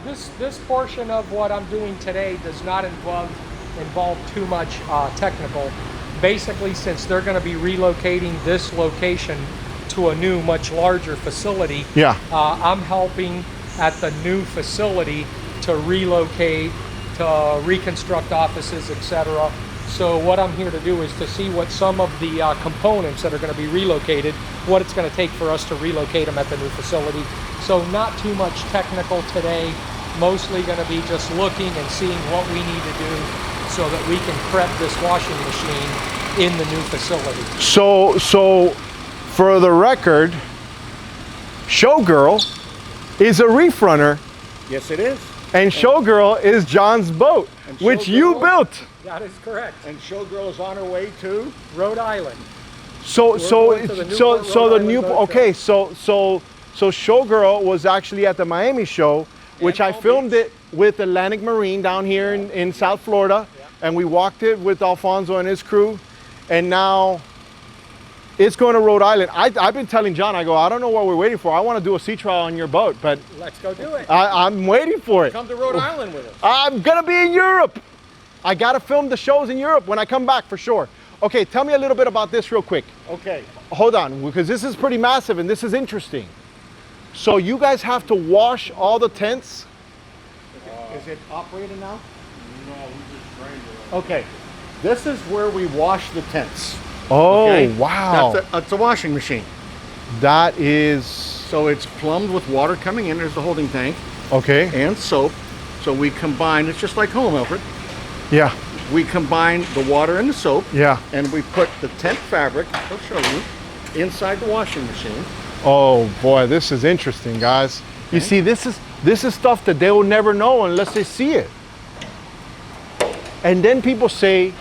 This portion of what I'm doing today does not involve too much technical. Basically, since they're going to be relocating this location to a new, much larger facility, Yeah. I'm helping at the new facility to relocate, to reconstruct offices, etc. So what I'm here to do is to see what some of the components that are going to be relocated, what it's going to take for us to relocate them at the new facility. So not too much technical today, mostly going to be just looking and seeing what we need to do so that we can prep this washing machine in the new facility. So for the record, Showgirl is a Reef Runner, Yes, it is. and Showgirl is John's boat, And which you Showgirl- built. That is correct. And Showgirl is on her way to. Rhode Island. So going to the Newport, so Rhode the Island new boat okay so Showgirl was actually at the Miami show, which I Palm filmed Beach. it with Atlantic Marine down here in South Florida, and we walked it with Alfonso and his crew, and now it's going to Rhode Island. I've been telling John, I don't know what we're waiting for. I want to do a sea trial on your boat, but Let's go do it. I'm waiting for it. Come to Rhode Island with us. I'm gonna be in Europe. I gotta film the shows in Europe when I come back for sure. Okay, tell me a little bit about this real quick. Okay. Hold on, because this is pretty massive and this is interesting. So you guys have to wash all the tents? Is it operating now? No, we just drained it. Okay. This is where we wash the tents. Oh, Okay? wow. That's a washing machine. That is, So it's plumbed with water coming in. There's the holding tank okay. and soap. So we combine, it's just like home, Alfred. Yeah, We combine the water and the soap. yeah. And we put the tent fabric, I'll show you, inside the washing machine. Oh boy, this is interesting, guys. You see, this is stuff that they will never know unless they see it. And then people say,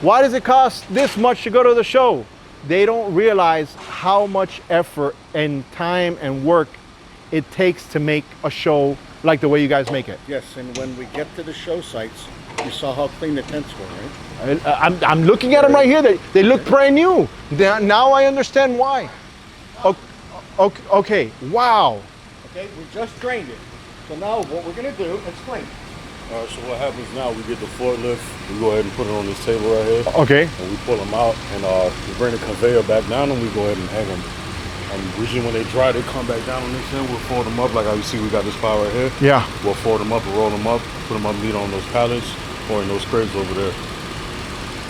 why does it cost this much to go to the show? They don't realize how much effort and time and work it takes to make a show like the way you guys make it. Yes, and when we get to the show sites, you saw how clean the tents were, right? I'm looking at them right here. They look brand new. Now I understand why. Okay, wow. Okay, we just drained it. So now what we're gonna do, explain. All right, so what happens now, we get the forklift, we go ahead and put it on this table right here, Okay, and we pull them out, and we bring the conveyor back down, and we go ahead and hang them. And usually when they dry, they come back down on this end, we'll fold them up, like how you see we got this pile right here. yeah. We'll fold them up and roll them up, put them up neat on those pallets, or in those crates over there.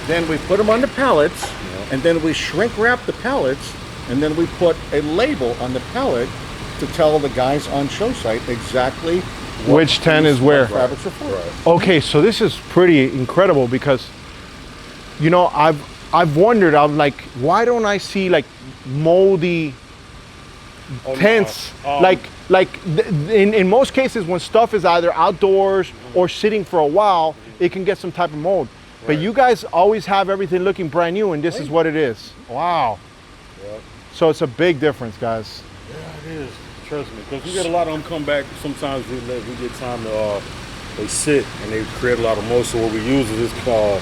Then we put them on the pallets, and then we shrink wrap the pallets, and then we put a label on the pallet to tell the guys on show site exactly Which tent is where. fabrics are for. Right. Okay, so this is pretty incredible because, you know, I've wondered. I'm like, why don't I see like moldy Oh, no, tents? In most cases, when stuff is either outdoors or sitting for a while, it can get some type of mold. But Right. you guys always have everything looking brand new, and this is what it is. Wow. Yep. So it's a big difference, guys. Yeah, it is. Trust me, because we get a lot of them come back. Sometimes we get time to they sit and they create a lot of mold. So what we use is this called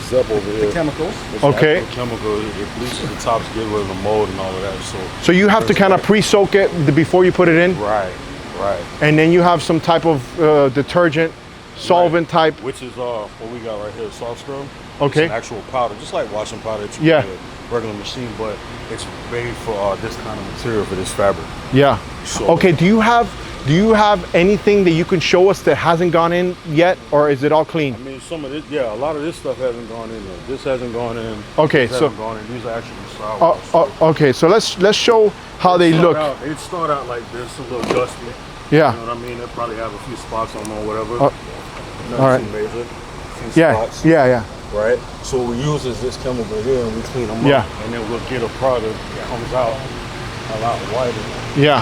Zep over here. The chemicals. It's Okay. actual chemical. It bleaches the tops, get rid of the mold and all of that. So you have to kind of pre-soak it before you put it in, Right. and then you have some type of detergent, solvent type. Which is what we got right here, soft scrub. Okay. It's an actual powder, just like washing powder that you Yeah. get a regular machine, but it's made for this kind of material for this fabric. Yeah. So- Okay. Do you have anything that you can show us that hasn't gone in yet, or is it all clean? I mean, some of this, a lot of this stuff hasn't gone in there. This hasn't gone in. Okay, this so- hasn't gone in. These are actually sour. Okay. So let's show how they look. It start out like this, a little dusty. Yeah. You know what I mean? They probably have a few spots on them or whatever. Nothing all right. too major. A few Yeah. spots. Yeah. Right? So what we use is this chemical here and we clean them Yeah. up. And then we'll get a product that comes out a lot whiter. Yeah.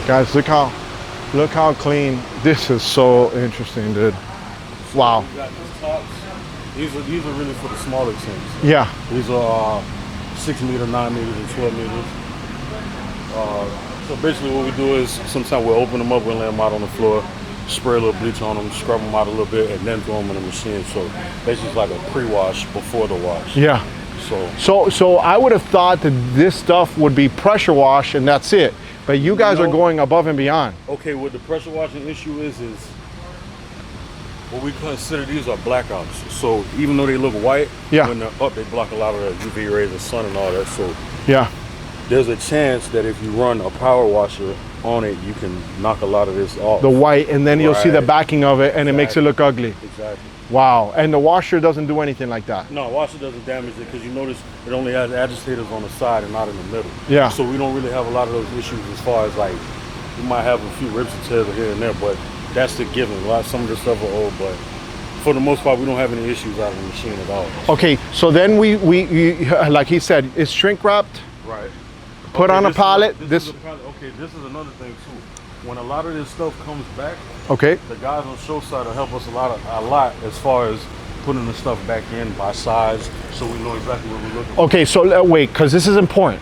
Guys, look how clean. This is so interesting, dude. Wow. We got these tops. These are really for the smaller tents. Yeah. These are 6 meter, 9 meters, and 12 meters. So basically what we do is sometimes we'll open them up, we'll lay them out on the floor, spray a little bleach on them, scrub them out a little bit, and then throw them in the machine. So basically it's like a pre-wash before the wash. Yeah. So I would have thought that this stuff would be pressure wash and that's it. But you guys are going above and beyond. Okay, what the pressure washing issue is what we consider these are blackouts. So even though they look white, Yeah. when they're up, they block a lot of the UV rays, the sun and all that. So Yeah. there's a chance that if you run a power washer on it, you can knock a lot of this off. The white, and then you'll see the Right. backing of it, and it makes it look ugly. Exactly. Wow. And the washer doesn't do anything like that. No, washer doesn't damage it because you notice it only has agitators on the side and not in the middle. Yeah. So we don't really have a lot of those issues as far as like, we might have a few rips and tears here and there, but that's the given. Some of the stuff are old, but for the most part, we don't have any issues out of the machine at all. Okay, so then we like he said, it's shrink wrapped, Right. put on a pallet. This is a pallet. Okay, this is another thing too. When a lot of this stuff comes back, Okay. the guys on show side will help us a lot as far as putting the stuff back in by size, so we know exactly what we're looking for. Okay, so wait, because this is important.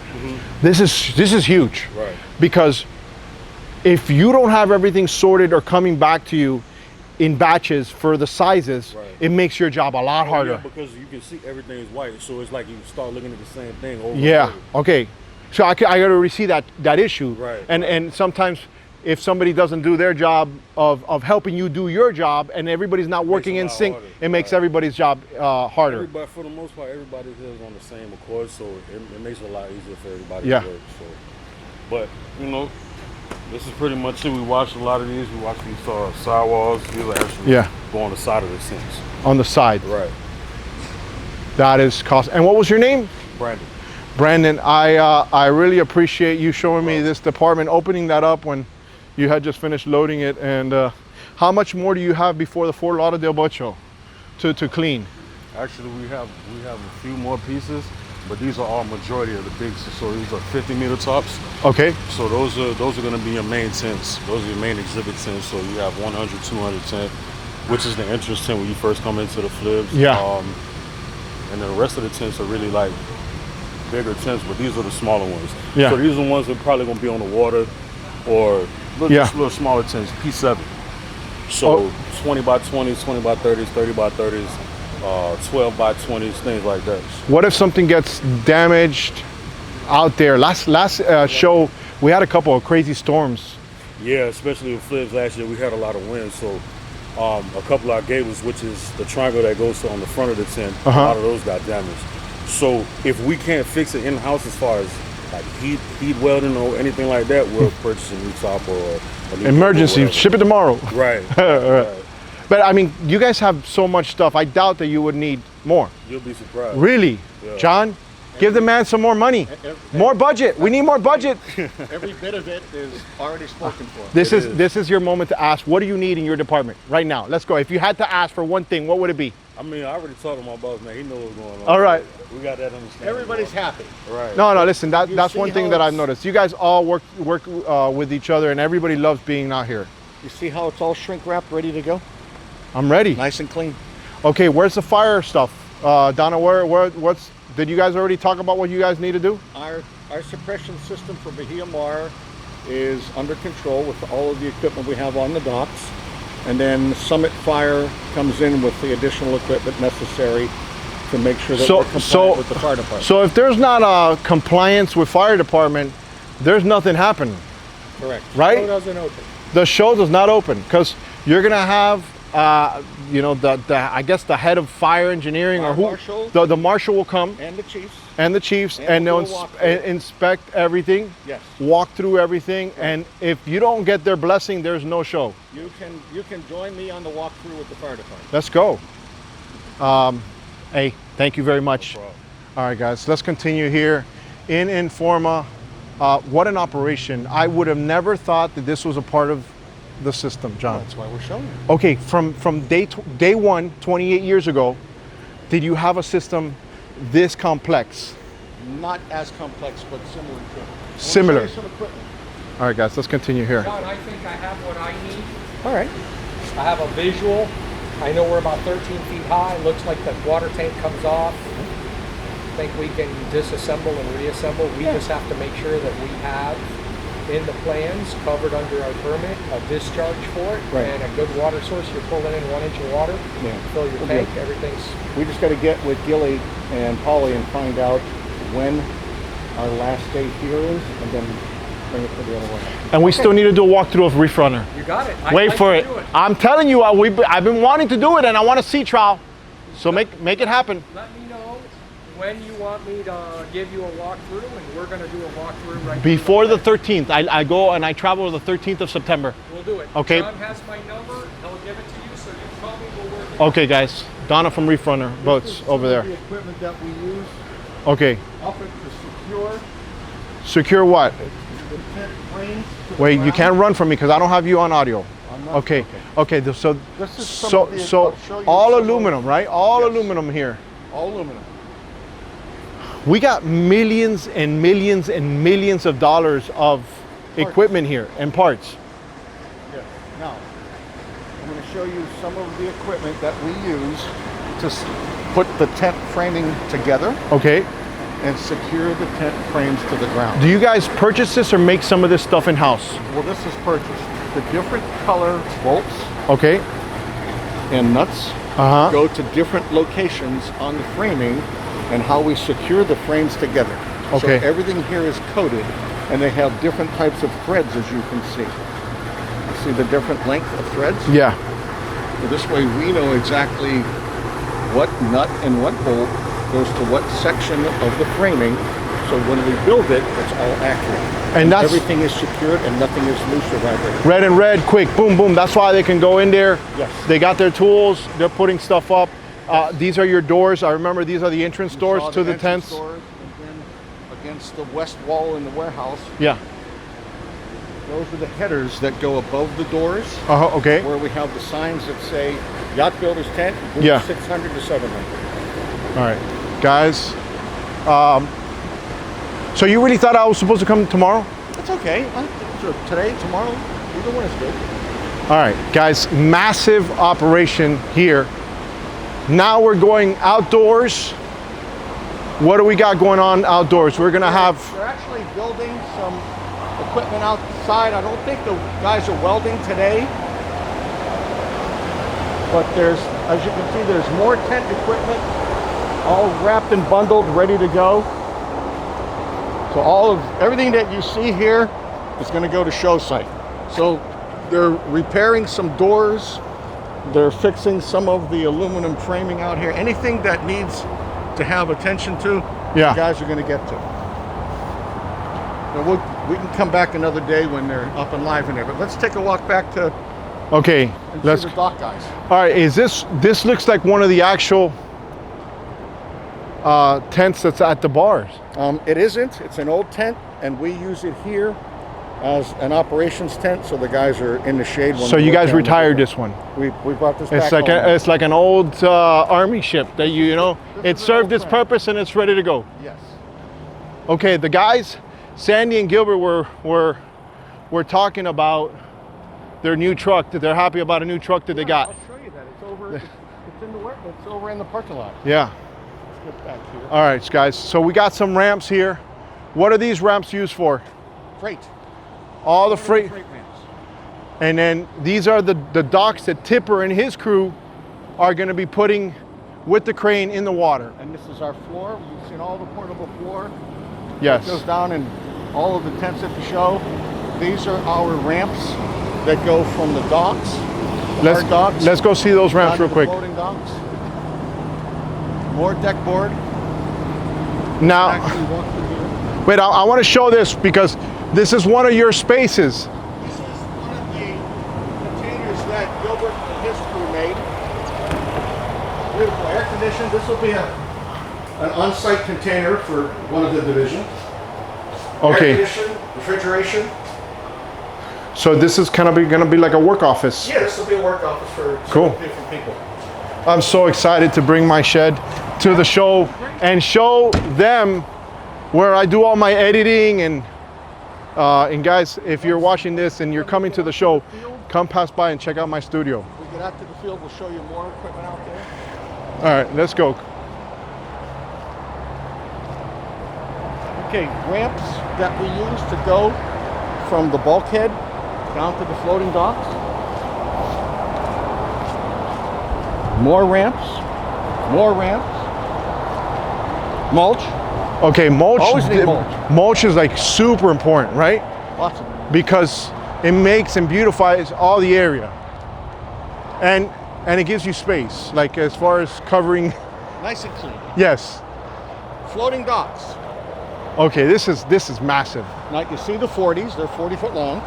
This is huge. Right. Because if you don't have everything sorted or coming back to you in batches for the sizes, Right. it makes your job a lot harder. Yeah, because you can see everything is white, so it's like you start looking at the same thing over. Yeah. And over. Okay. So I got to see that issue. Right, And sometimes if somebody doesn't do their job of helping you do your job, and everybody's not working in lot sync, harder. it makes Right. everybody's job harder. Everybody, for the most part, everybody is on the same accord, so it makes it a lot easier for everybody Yeah. to work. So. But you know, this is pretty much it. We watched a lot of these. We watched these sidewalls. These are actually go on the side of the tents. On the side. Right. That is cost. And what was your name? Brandon. Brandon, I really appreciate you showing me this department, opening that up when you had just finished loading it. And how much more do you have before the Fort Lauderdale Boat Show to clean? Actually, we have a few more pieces, but these are all majority of the big. So these are 50-meter tops. Okay. So those are going to be your main tents. Those are your main exhibit tents. So you have 100, 200 tent, which is the entrance tent when you first come into the Flibs. Yeah. And then the rest of the tents are really like bigger tents, but these are the smaller ones. Yeah. So these are the ones that are probably going to be on the water, or just little smaller tents, P7. So 20 by 20s, 20 by 30s, 30 by 30s, 12 by 20s, things like that. What if something gets damaged out there? Last show, we had a couple of crazy storms. Yeah, especially with Flibs last year, we had a lot of wind. So a couple of our gables, which is the triangle that goes on the front of the tent, a lot of those got damaged. So if we can't fix it in-house as far as like heat welding or anything like that, we'll purchase a new top or a new emergency, ship it tomorrow. Right. Right. But I mean, you guys have so much stuff. I doubt that you would need more. You'll be surprised. Really? Yeah. John, give the man some more money. More budget. We need more budget. Every bit of it is already spoken for. This is your moment to ask, what do you need in your department right now? Let's go. If you had to ask for one thing, what would it be? I mean, I already talked to my boss, man. He knows what's going on. All right. We got that understanding. Everybody's happy. Right. No, listen, that's see one thing how that I've it's- noticed. You guys all work with each other, and everybody loves being out here. You see how it's all shrink wrapped, ready to go? I'm ready. Nice and clean. Okay, where's the fire stuff? Donna, what's did you guys already talk about what you guys need to do? Our suppression system for Bahia Mar is under control with all of the equipment we have on the docks. And then Summit Fire comes in with the additional equipment necessary to make sure that we're compliant with the fire department. So if there's not a compliance with fire department, there's nothing happening, Correct. right? Show doesn't open. The show does not open because you're gonna have, I guess the head of fire engineering or who, marshal. the marshal will come And the chiefs. and the chiefs And and they'll we'll walk through. inspect everything, Yes. walk through everything, and if you don't get their blessing, there's no show. You can join me on the walkthrough with the fire department. Let's go. Hey, thank you very much. All right, guys, let's continue here in Informa. What an operation. I would have never thought that this was a part of the system, John. That's why we're showing you. Okay, from day one, 28 years ago, did you have a system this complex? Not as complex, but similar to it. Similar. I'll show you some equipment. All right, guys, let's continue here. John, I think I have what I need. All right. I have a visual. I know we're about 13 feet high. Looks like the water tank comes off. I think we can disassemble and reassemble. We just have to make sure that we have in the plans covered under our permit a discharge for it and a good water source. You're pulling in 1 inch of water, fill your tank, everything's. We just got to get with Gilly and Polly and find out when our last day here is, and then bring it to the other one. And we still need to do a walkthrough of Reef Runner. You got it. Wait for it. I'm telling you, I've been wanting to do it, and I want a sea trial. So make it happen. Let me know when you want me to give you a walkthrough, and we're going to do a walkthrough right Before the 13th. I go and I travel the 13th of September. We'll do it. Okay. John has my number. He'll give it to you, so you call me. We'll work it Okay, guys. Donna from Reef Runner Boats over there. The equipment that we use, Okay. Alfred, to secure Secure what? the tent frames. to the Wait, you ground. can't run from me because I don't have you on audio. I'm not- Okay. Okay. So This is some so of the- so I'll show you all some of- aluminum, right? All Yes. aluminum here. All aluminum. We got millions and millions and millions of dollars of equipment here and parts. Yes. Now, I'm going to show you some of the equipment that we use to put the tent framing together Okay. and secure the tent frames to the ground. Do you guys purchase this or make some of this stuff in house? Well, this is purchased. The different color bolts Okay. and nuts go to different locations on the framing and how we secure the frames together. Okay. So everything here is coated and they have different types of threads, as you can see. You see the different length of threads? Yeah. So this way we know exactly what nut and what bolt goes to what section of the framing So when we build it, it's all accurate. And that's everything is secured and nothing is loose or vibrating. red and red, quick, boom, boom. That's why they can go in there. Yes. They got their tools. They're putting stuff up. These are your doors. I remember these are the entrance doors to the tents. Doors, and then against the west wall in the warehouse, Yeah. those are the headers that go above the doors. Okay. Where we have the signs that say Yacht Builder's Tent, room Yeah. 600 to 700. All right, guys. So you really thought I was supposed to come tomorrow? That's okay. So today, tomorrow, either one is good. All right, guys, massive operation here. Now we're going outdoors. What do we got going on outdoors? We're gonna have, They're actually building some equipment outside. I don't think the guys are welding today. But there's, as you can see, there's more tent equipment, all wrapped and bundled, ready to go. So everything that you see here is going to go to show site. So they're repairing some doors. They're fixing some of the aluminum framing out here. Anything that needs to have attention to, Yeah. the guys are going to get to. Now we can come back another day when they're up and live in there. But let's take a walk back to okay, and let's, see the dock guys. all right, this looks like one of the actual tents that's at the bars. It isn't. It's an old tent, and we use it here as an operations tent, so the guys are in the shade. When So we you work guys down retired there. this one. We brought this It's back like home. it's like an old army ship that you know. It is an served old its tent. purpose and it's ready to go. Yes. Okay, the guys, Sandy and Gilbert were talking about their new truck. That they're happy about a new truck that they got. I'll show you that. It's over. It's in the work. It's over in the parking lot. Yeah. Let's get back here. All right, guys. So we got some ramps here. What are these ramps used for? Freight. All the freight. Freight ramps. And then these are the docks that Tipper and his crew are going to be putting with the crane in the water. And this is our floor. You've seen all the portable floor. Yes. It goes down in all of the tents at the show. These are our ramps that go from the docks. Our docks. Let's go see those ramps down real to the quick. Floating docks. More deck board. Now, Actually walk through here. wait, I want to show this because this is one of your spaces. This is one of the containers that Gilbert and his crew made. Beautiful, air conditioned. This will be an on-site container for one of the division. Air Okay, conditioned, refrigeration. so this is kind of going to be like a work office. Yeah, this will be a work office for Cool. several different people. I'm so excited to bring my shed to the show and show them where I do all my editing and guys, if you're watching this and you're coming to the show, come pass by and check out my studio. We get out to the field, we'll show you more equipment out there. All right, let's go. Okay, ramps that we use to go from the bulkhead down to the floating docks. More ramps. More ramps. Mulch. Okay, mulch. Always need mulch. Mulch is like super important, right? Lots of them. Because it makes and beautifies all the area, and it gives you space, like as far as covering. Nice and clean. Yes. Floating docks. Okay, this is massive. Now you see the 40s, they're 40 foot long.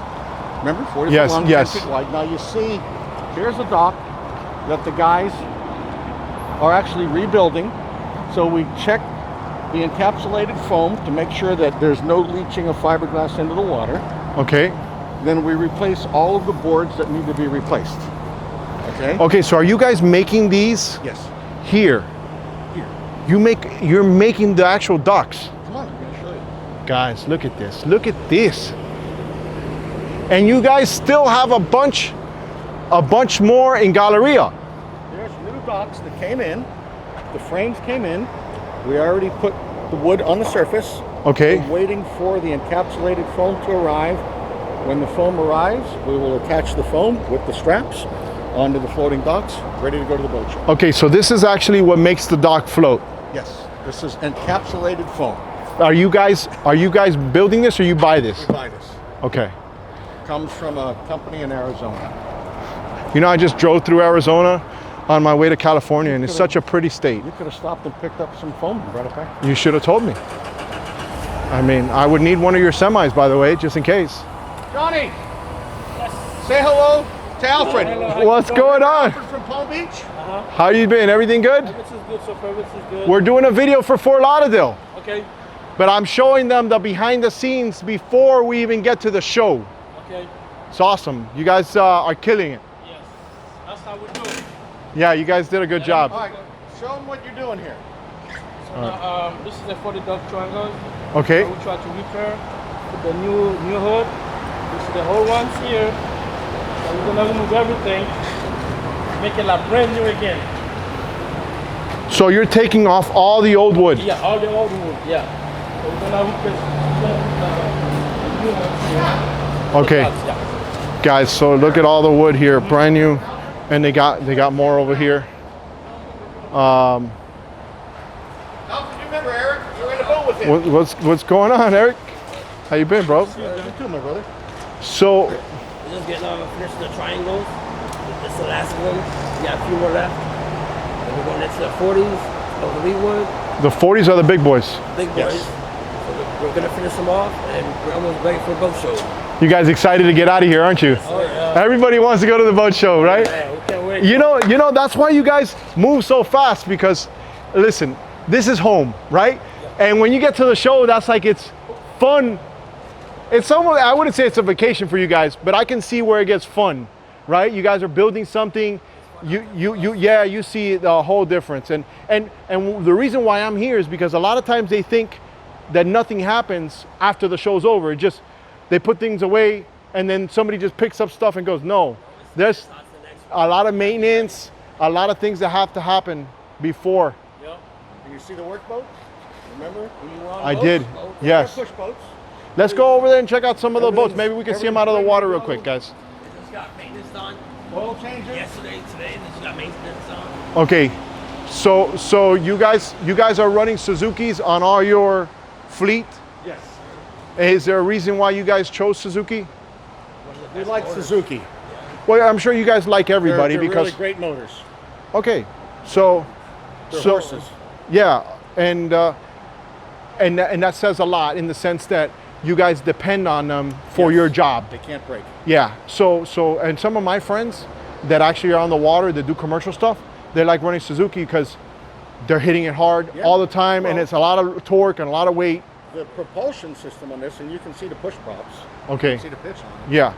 Remember, 40 Yes, foot long, yes. 10 feet wide. Now you see, here's a dock that the guys are actually rebuilding. So we check the encapsulated foam to make sure that there's no leaching of fiberglass into the water. Okay. Then we replace all of the boards that need to be replaced. Okay? Okay, so are you guys making these Yes. here? Here. You're making the actual docks. Come on, I'm going to show you. Guys, look at this. Look at this. And you guys still have a bunch more in Galleria. There's new docks that came in. The frames came in. We already put the wood on the surface. Okay. We're waiting for the encapsulated foam to arrive. When the foam arrives, we will attach the foam with the straps onto the floating docks, ready to go to the boat show. Okay, so this is actually what makes the dock float. Yes, this is encapsulated foam. Are you guys building this or you buy this? We buy this. Okay. Comes from a company in Arizona. You know, I just drove through Arizona on my way to California, and it's such a pretty state. You could have stopped and picked up some foam and brought it back. You should have told me. I mean, I would need one of your semis, by the way, just in case. Johnny, say hello to Alfred. What's going on? Alfred from Palm Beach. How you been? Everything good? This is good so far. This is good. We're doing a video for Fort Lauderdale, Okay. but I'm showing them the behind the scenes before we even get to the show. Okay. It's awesome. You guys are killing it. Yes. That's how we do it. Yeah, you guys did a good job. All right, show them what you're doing here. So now, this is the 40 dog triangle. Okay. So we try to repair with the new hood. This is the whole ones here. So we're gonna remove everything, make it like brand new again. So you're taking off all the old wood. Yeah, all the old wood. Yeah. So we're gonna replace the new ones here. Okay. Yeah. Guys, so look at all the wood here, brand new, and they got more over here. Alfred, you remember Eric? You're in the boat with him. What's going on, Eric? How you been, bro? You too, my brother. So We're just getting finished the triangles. This is the last one. We got a few more left. And we're going into the 40s of the leadwood. the 40s are the big boys. Big boys. Yes. So we're gonna finish them off, and we're almost ready for a boat show. You guys excited to get out of here, aren't you? Oh yeah. Everybody wants to go to the boat show, right? Yeah, we can't wait. You know that's why you guys move so fast, because listen, this is home, right? And when you get to the show, that's like, it's fun. It's almost, I wouldn't say it's a vacation for you guys, but I can see where it gets fun, right? You guys are building something. You see the whole difference. And the reason why I'm here is because a lot of times they think that nothing happens after the show's over. It just, they put things away and then somebody just picks up stuff and goes, no. There's a lot of maintenance, a lot of things that have to happen before. Yep. And you see the work boat? Remember? When you were on I boats? did, yes. They're push boats. Let's go over there and check out some of the boats. Maybe we can see them out of the water real quick, guys. We just got maintenance done Oil changes. yesterday, today. Just got maintenance on. Okay, so you guys are running Suzukis on all your fleet. Yes. Is there a reason why you guys chose Suzuki? We like Suzuki. Well, I'm sure you guys like everybody they're because. really great motors. Okay, so. They're horses. Yeah, and that says a lot in the sense that you guys depend on them for Yes. your job. They can't break. Yeah. So and some of my friends that actually are on the water that do commercial stuff, they like running Suzuki because they're hitting it hard Yeah. all the time, and Well- it's a lot of torque and a lot of weight. The propulsion system on this, and you can see the push props. Okay. You see the pitch on it. Yeah.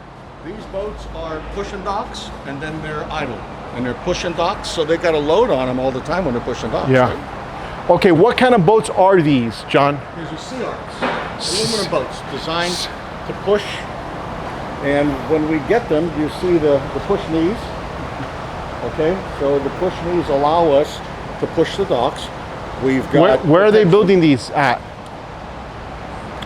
These boats are pushing docks, and then they're idle. And they're pushing docks, so they got a load on them all the time when they're pushing docks. Yeah. Right? Okay. What kind of boats are these, John? These are Sea Arcs, aluminum boats designed to push. And when we get them, you see the push knees. Okay, so the push knees allow us to push the docks. We've got. Where are they building these at?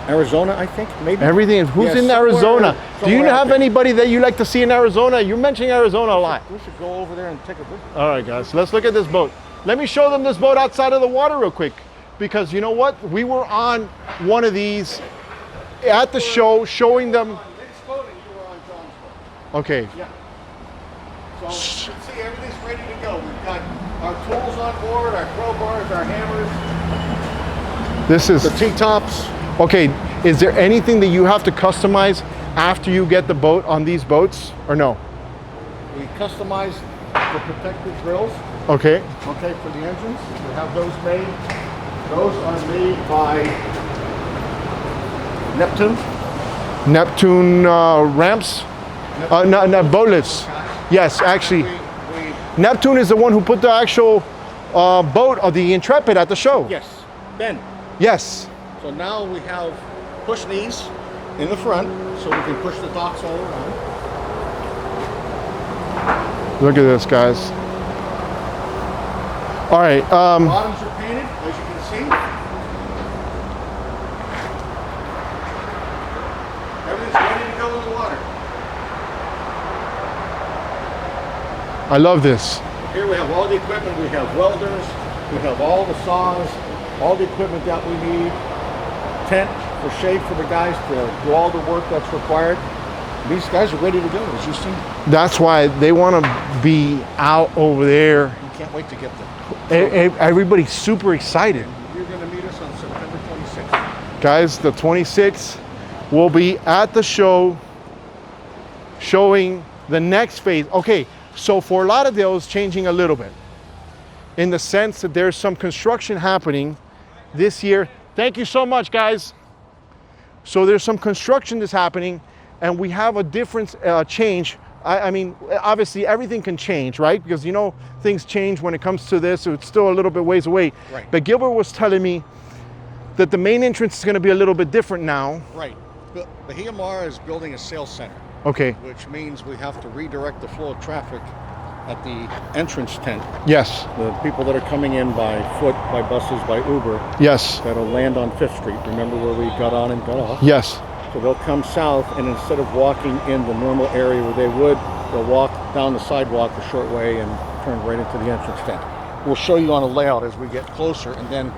Arizona, I think, maybe. Everything. Who's Yeah, in somewhere- Arizona? Do you somewhere out have there. anybody that you like to see in Arizona? You're mentioning Arizona a lot. We should go over there and take a visit. All right, guys, let's look at this boat. Let me show them this boat outside of the water real quick, because you know what? We were on one of these at the show, showing them. Next boat, and you were on John's boat. Okay. Yeah. So you can see everything's ready to go. We've got our tools on board, our crowbars, our hammers, This is the T-tops. okay. Is there anything that you have to customize after you get the boat on these boats, or no? We customize the protective grills, Okay. okay, for the engines. We have those made. Those are made by Neptune. Neptune ramps. No, boat lifts. Yes, actually, We Neptune is the one who put the actual boat of the Intrepid at the show. yes, Ben. Yes. So now we have push knees in the front, so we can push the docks all around. Look at this, guys. All right. Bottoms are painted, as you can see. Everything's ready to go in the water. I love this. Here we have all the equipment. We have welders. We have all the saws, all the equipment that we need. Tent for shade for the guys to do all the work that's required. These guys are ready to go, as you see. That's why they want to be out over there. You can't wait to get them. Everybody's super excited. You're going to meet us on September 26th. Guys, the 26th, we'll be at the show showing the next phase. Okay, so Fort Lauderdale is changing a little bit in the sense that there's some construction happening this year. Thank you so much, guys. So there's some construction that's happening, and we have a different change. I mean, obviously everything can change, right? Because you know, things change when it comes to this, so it's still a little bit ways away. Right. But Gilbert was telling me that the main entrance is gonna be a little bit different now. Right. Bahia Mar is building a sales center, Okay, which means we have to redirect the flow of traffic at the entrance tent. yes, The people that are coming in by foot, by buses, by Uber, yes, that'll land on 5th Street. Remember where we got on and got off? yes. So they'll come south, and instead of walking in the normal area where they would, they'll walk down the sidewalk a short way and turn right into the entrance tent. We'll show you on a layout as we get closer, and then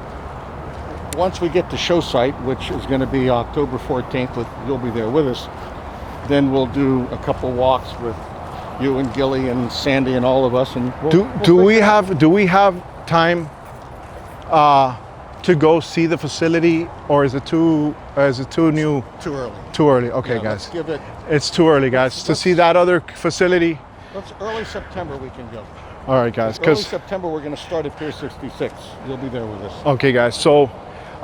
once we get to show site, which is going to be October 14th, you'll be there with us, then we'll do a couple walks with you and Gilly and Sandy and all of us. And Do we have time to go see the facility, or is it too new? Too early. Too early. Okay, Yeah, guys. let's give it. It's too early, guys, to see that other facility. Early September we can go. All right, guys. Early September we're going to start at Pier 66. You'll be there with us. Okay, guys. So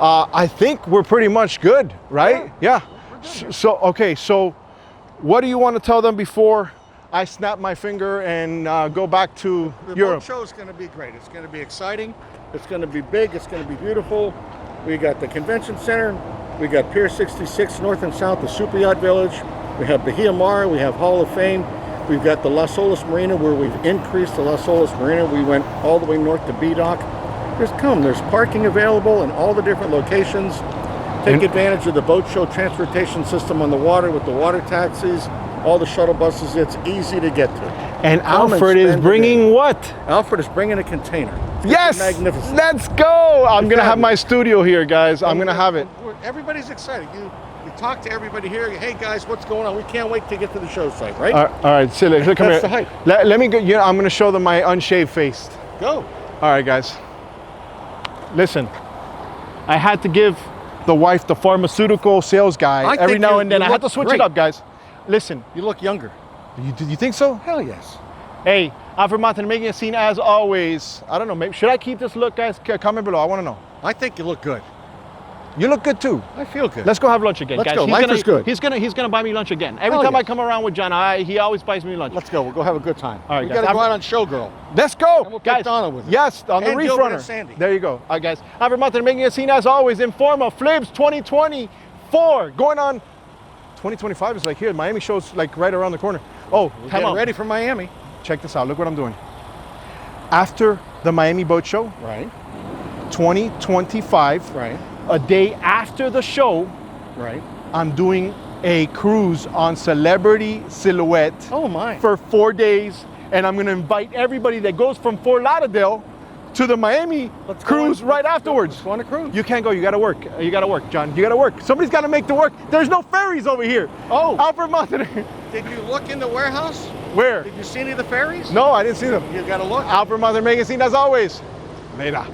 I think we're pretty much good, right? Yeah. So okay. So what do you want to tell them before I snap my finger and go back to The Europe? boat show is going to be great. It's going to be exciting. It's going to be big. It's going to be beautiful. We got the convention center. We got Pier 66 north and south, the Super Yacht Village. We have Bahia Mar. We have Hall of Fame. We've got the Las Olas Marina, where we've increased the Las Olas Marina. We went all the way north to B-Dock. There's parking available in all the different locations. Take advantage of the boat show transportation system on the water with the water taxis, all the shuttle buses. It's easy to get to. And Come Alfred is spend the bringing day. what? Alfred is bringing a container. Yes! Magnificent. Let's go! I'm gonna have my studio here, guys. I'm gonna have it. Everybody's excited. You talk to everybody here. Hey guys, what's going on? We can't wait to get to the show site, right? All right, Silly, come That's here. the hype. Let me go. You know, I'm gonna show them my unshaved face. Go. All right, guys. Listen, I had to give the wife the pharmaceutical sales guy every now and then. I had to switch it up, guys. Listen. You look younger. You think so? Hell yes. Hey, Alfred Montaner making a scene as always. I don't know, maybe, should I keep this look, guys? Comment below, I want to know. I think you look good. You look good too. I feel good. Let's go have lunch again, Let's guys. go. Life is good. He's gonna buy me lunch again. Every Hell time I yes. come around with John, he always buys me lunch. Let's go. We'll go have a good time. All right, we guys. got to go out on Showgirl. Let's go, And we'll guys. take Donna with us. Yes, on the And Reef Gilbert Runner. and Sandy. There you go. All right, guys. Alfred Montaner making a scene as always. Informa, Flibs 2024. Going on. 2025 is like here. Miami show's like right around the corner. Oh, We're time getting out. ready for Miami. Check this out. Look what I'm doing. After the Miami Boat Show, Right. 2025, Right. a day after the show, Right. I'm doing a cruise on Celebrity Silhouette Oh my. for 4 days, and I'm gonna invite everybody that goes from Fort Lauderdale to the Miami Let's go cruise on- right let's afterwards. go on a cruise. You can't go. You gotta work. You gotta work, John. You gotta work. Somebody's gotta make the work. There's no ferries over here. Oh. Alfred Montaner. Did you look in the warehouse? Where? Did you see any of the ferries? No, I didn't see them. You got to look. Alfred Montaner making a scene as always. Later.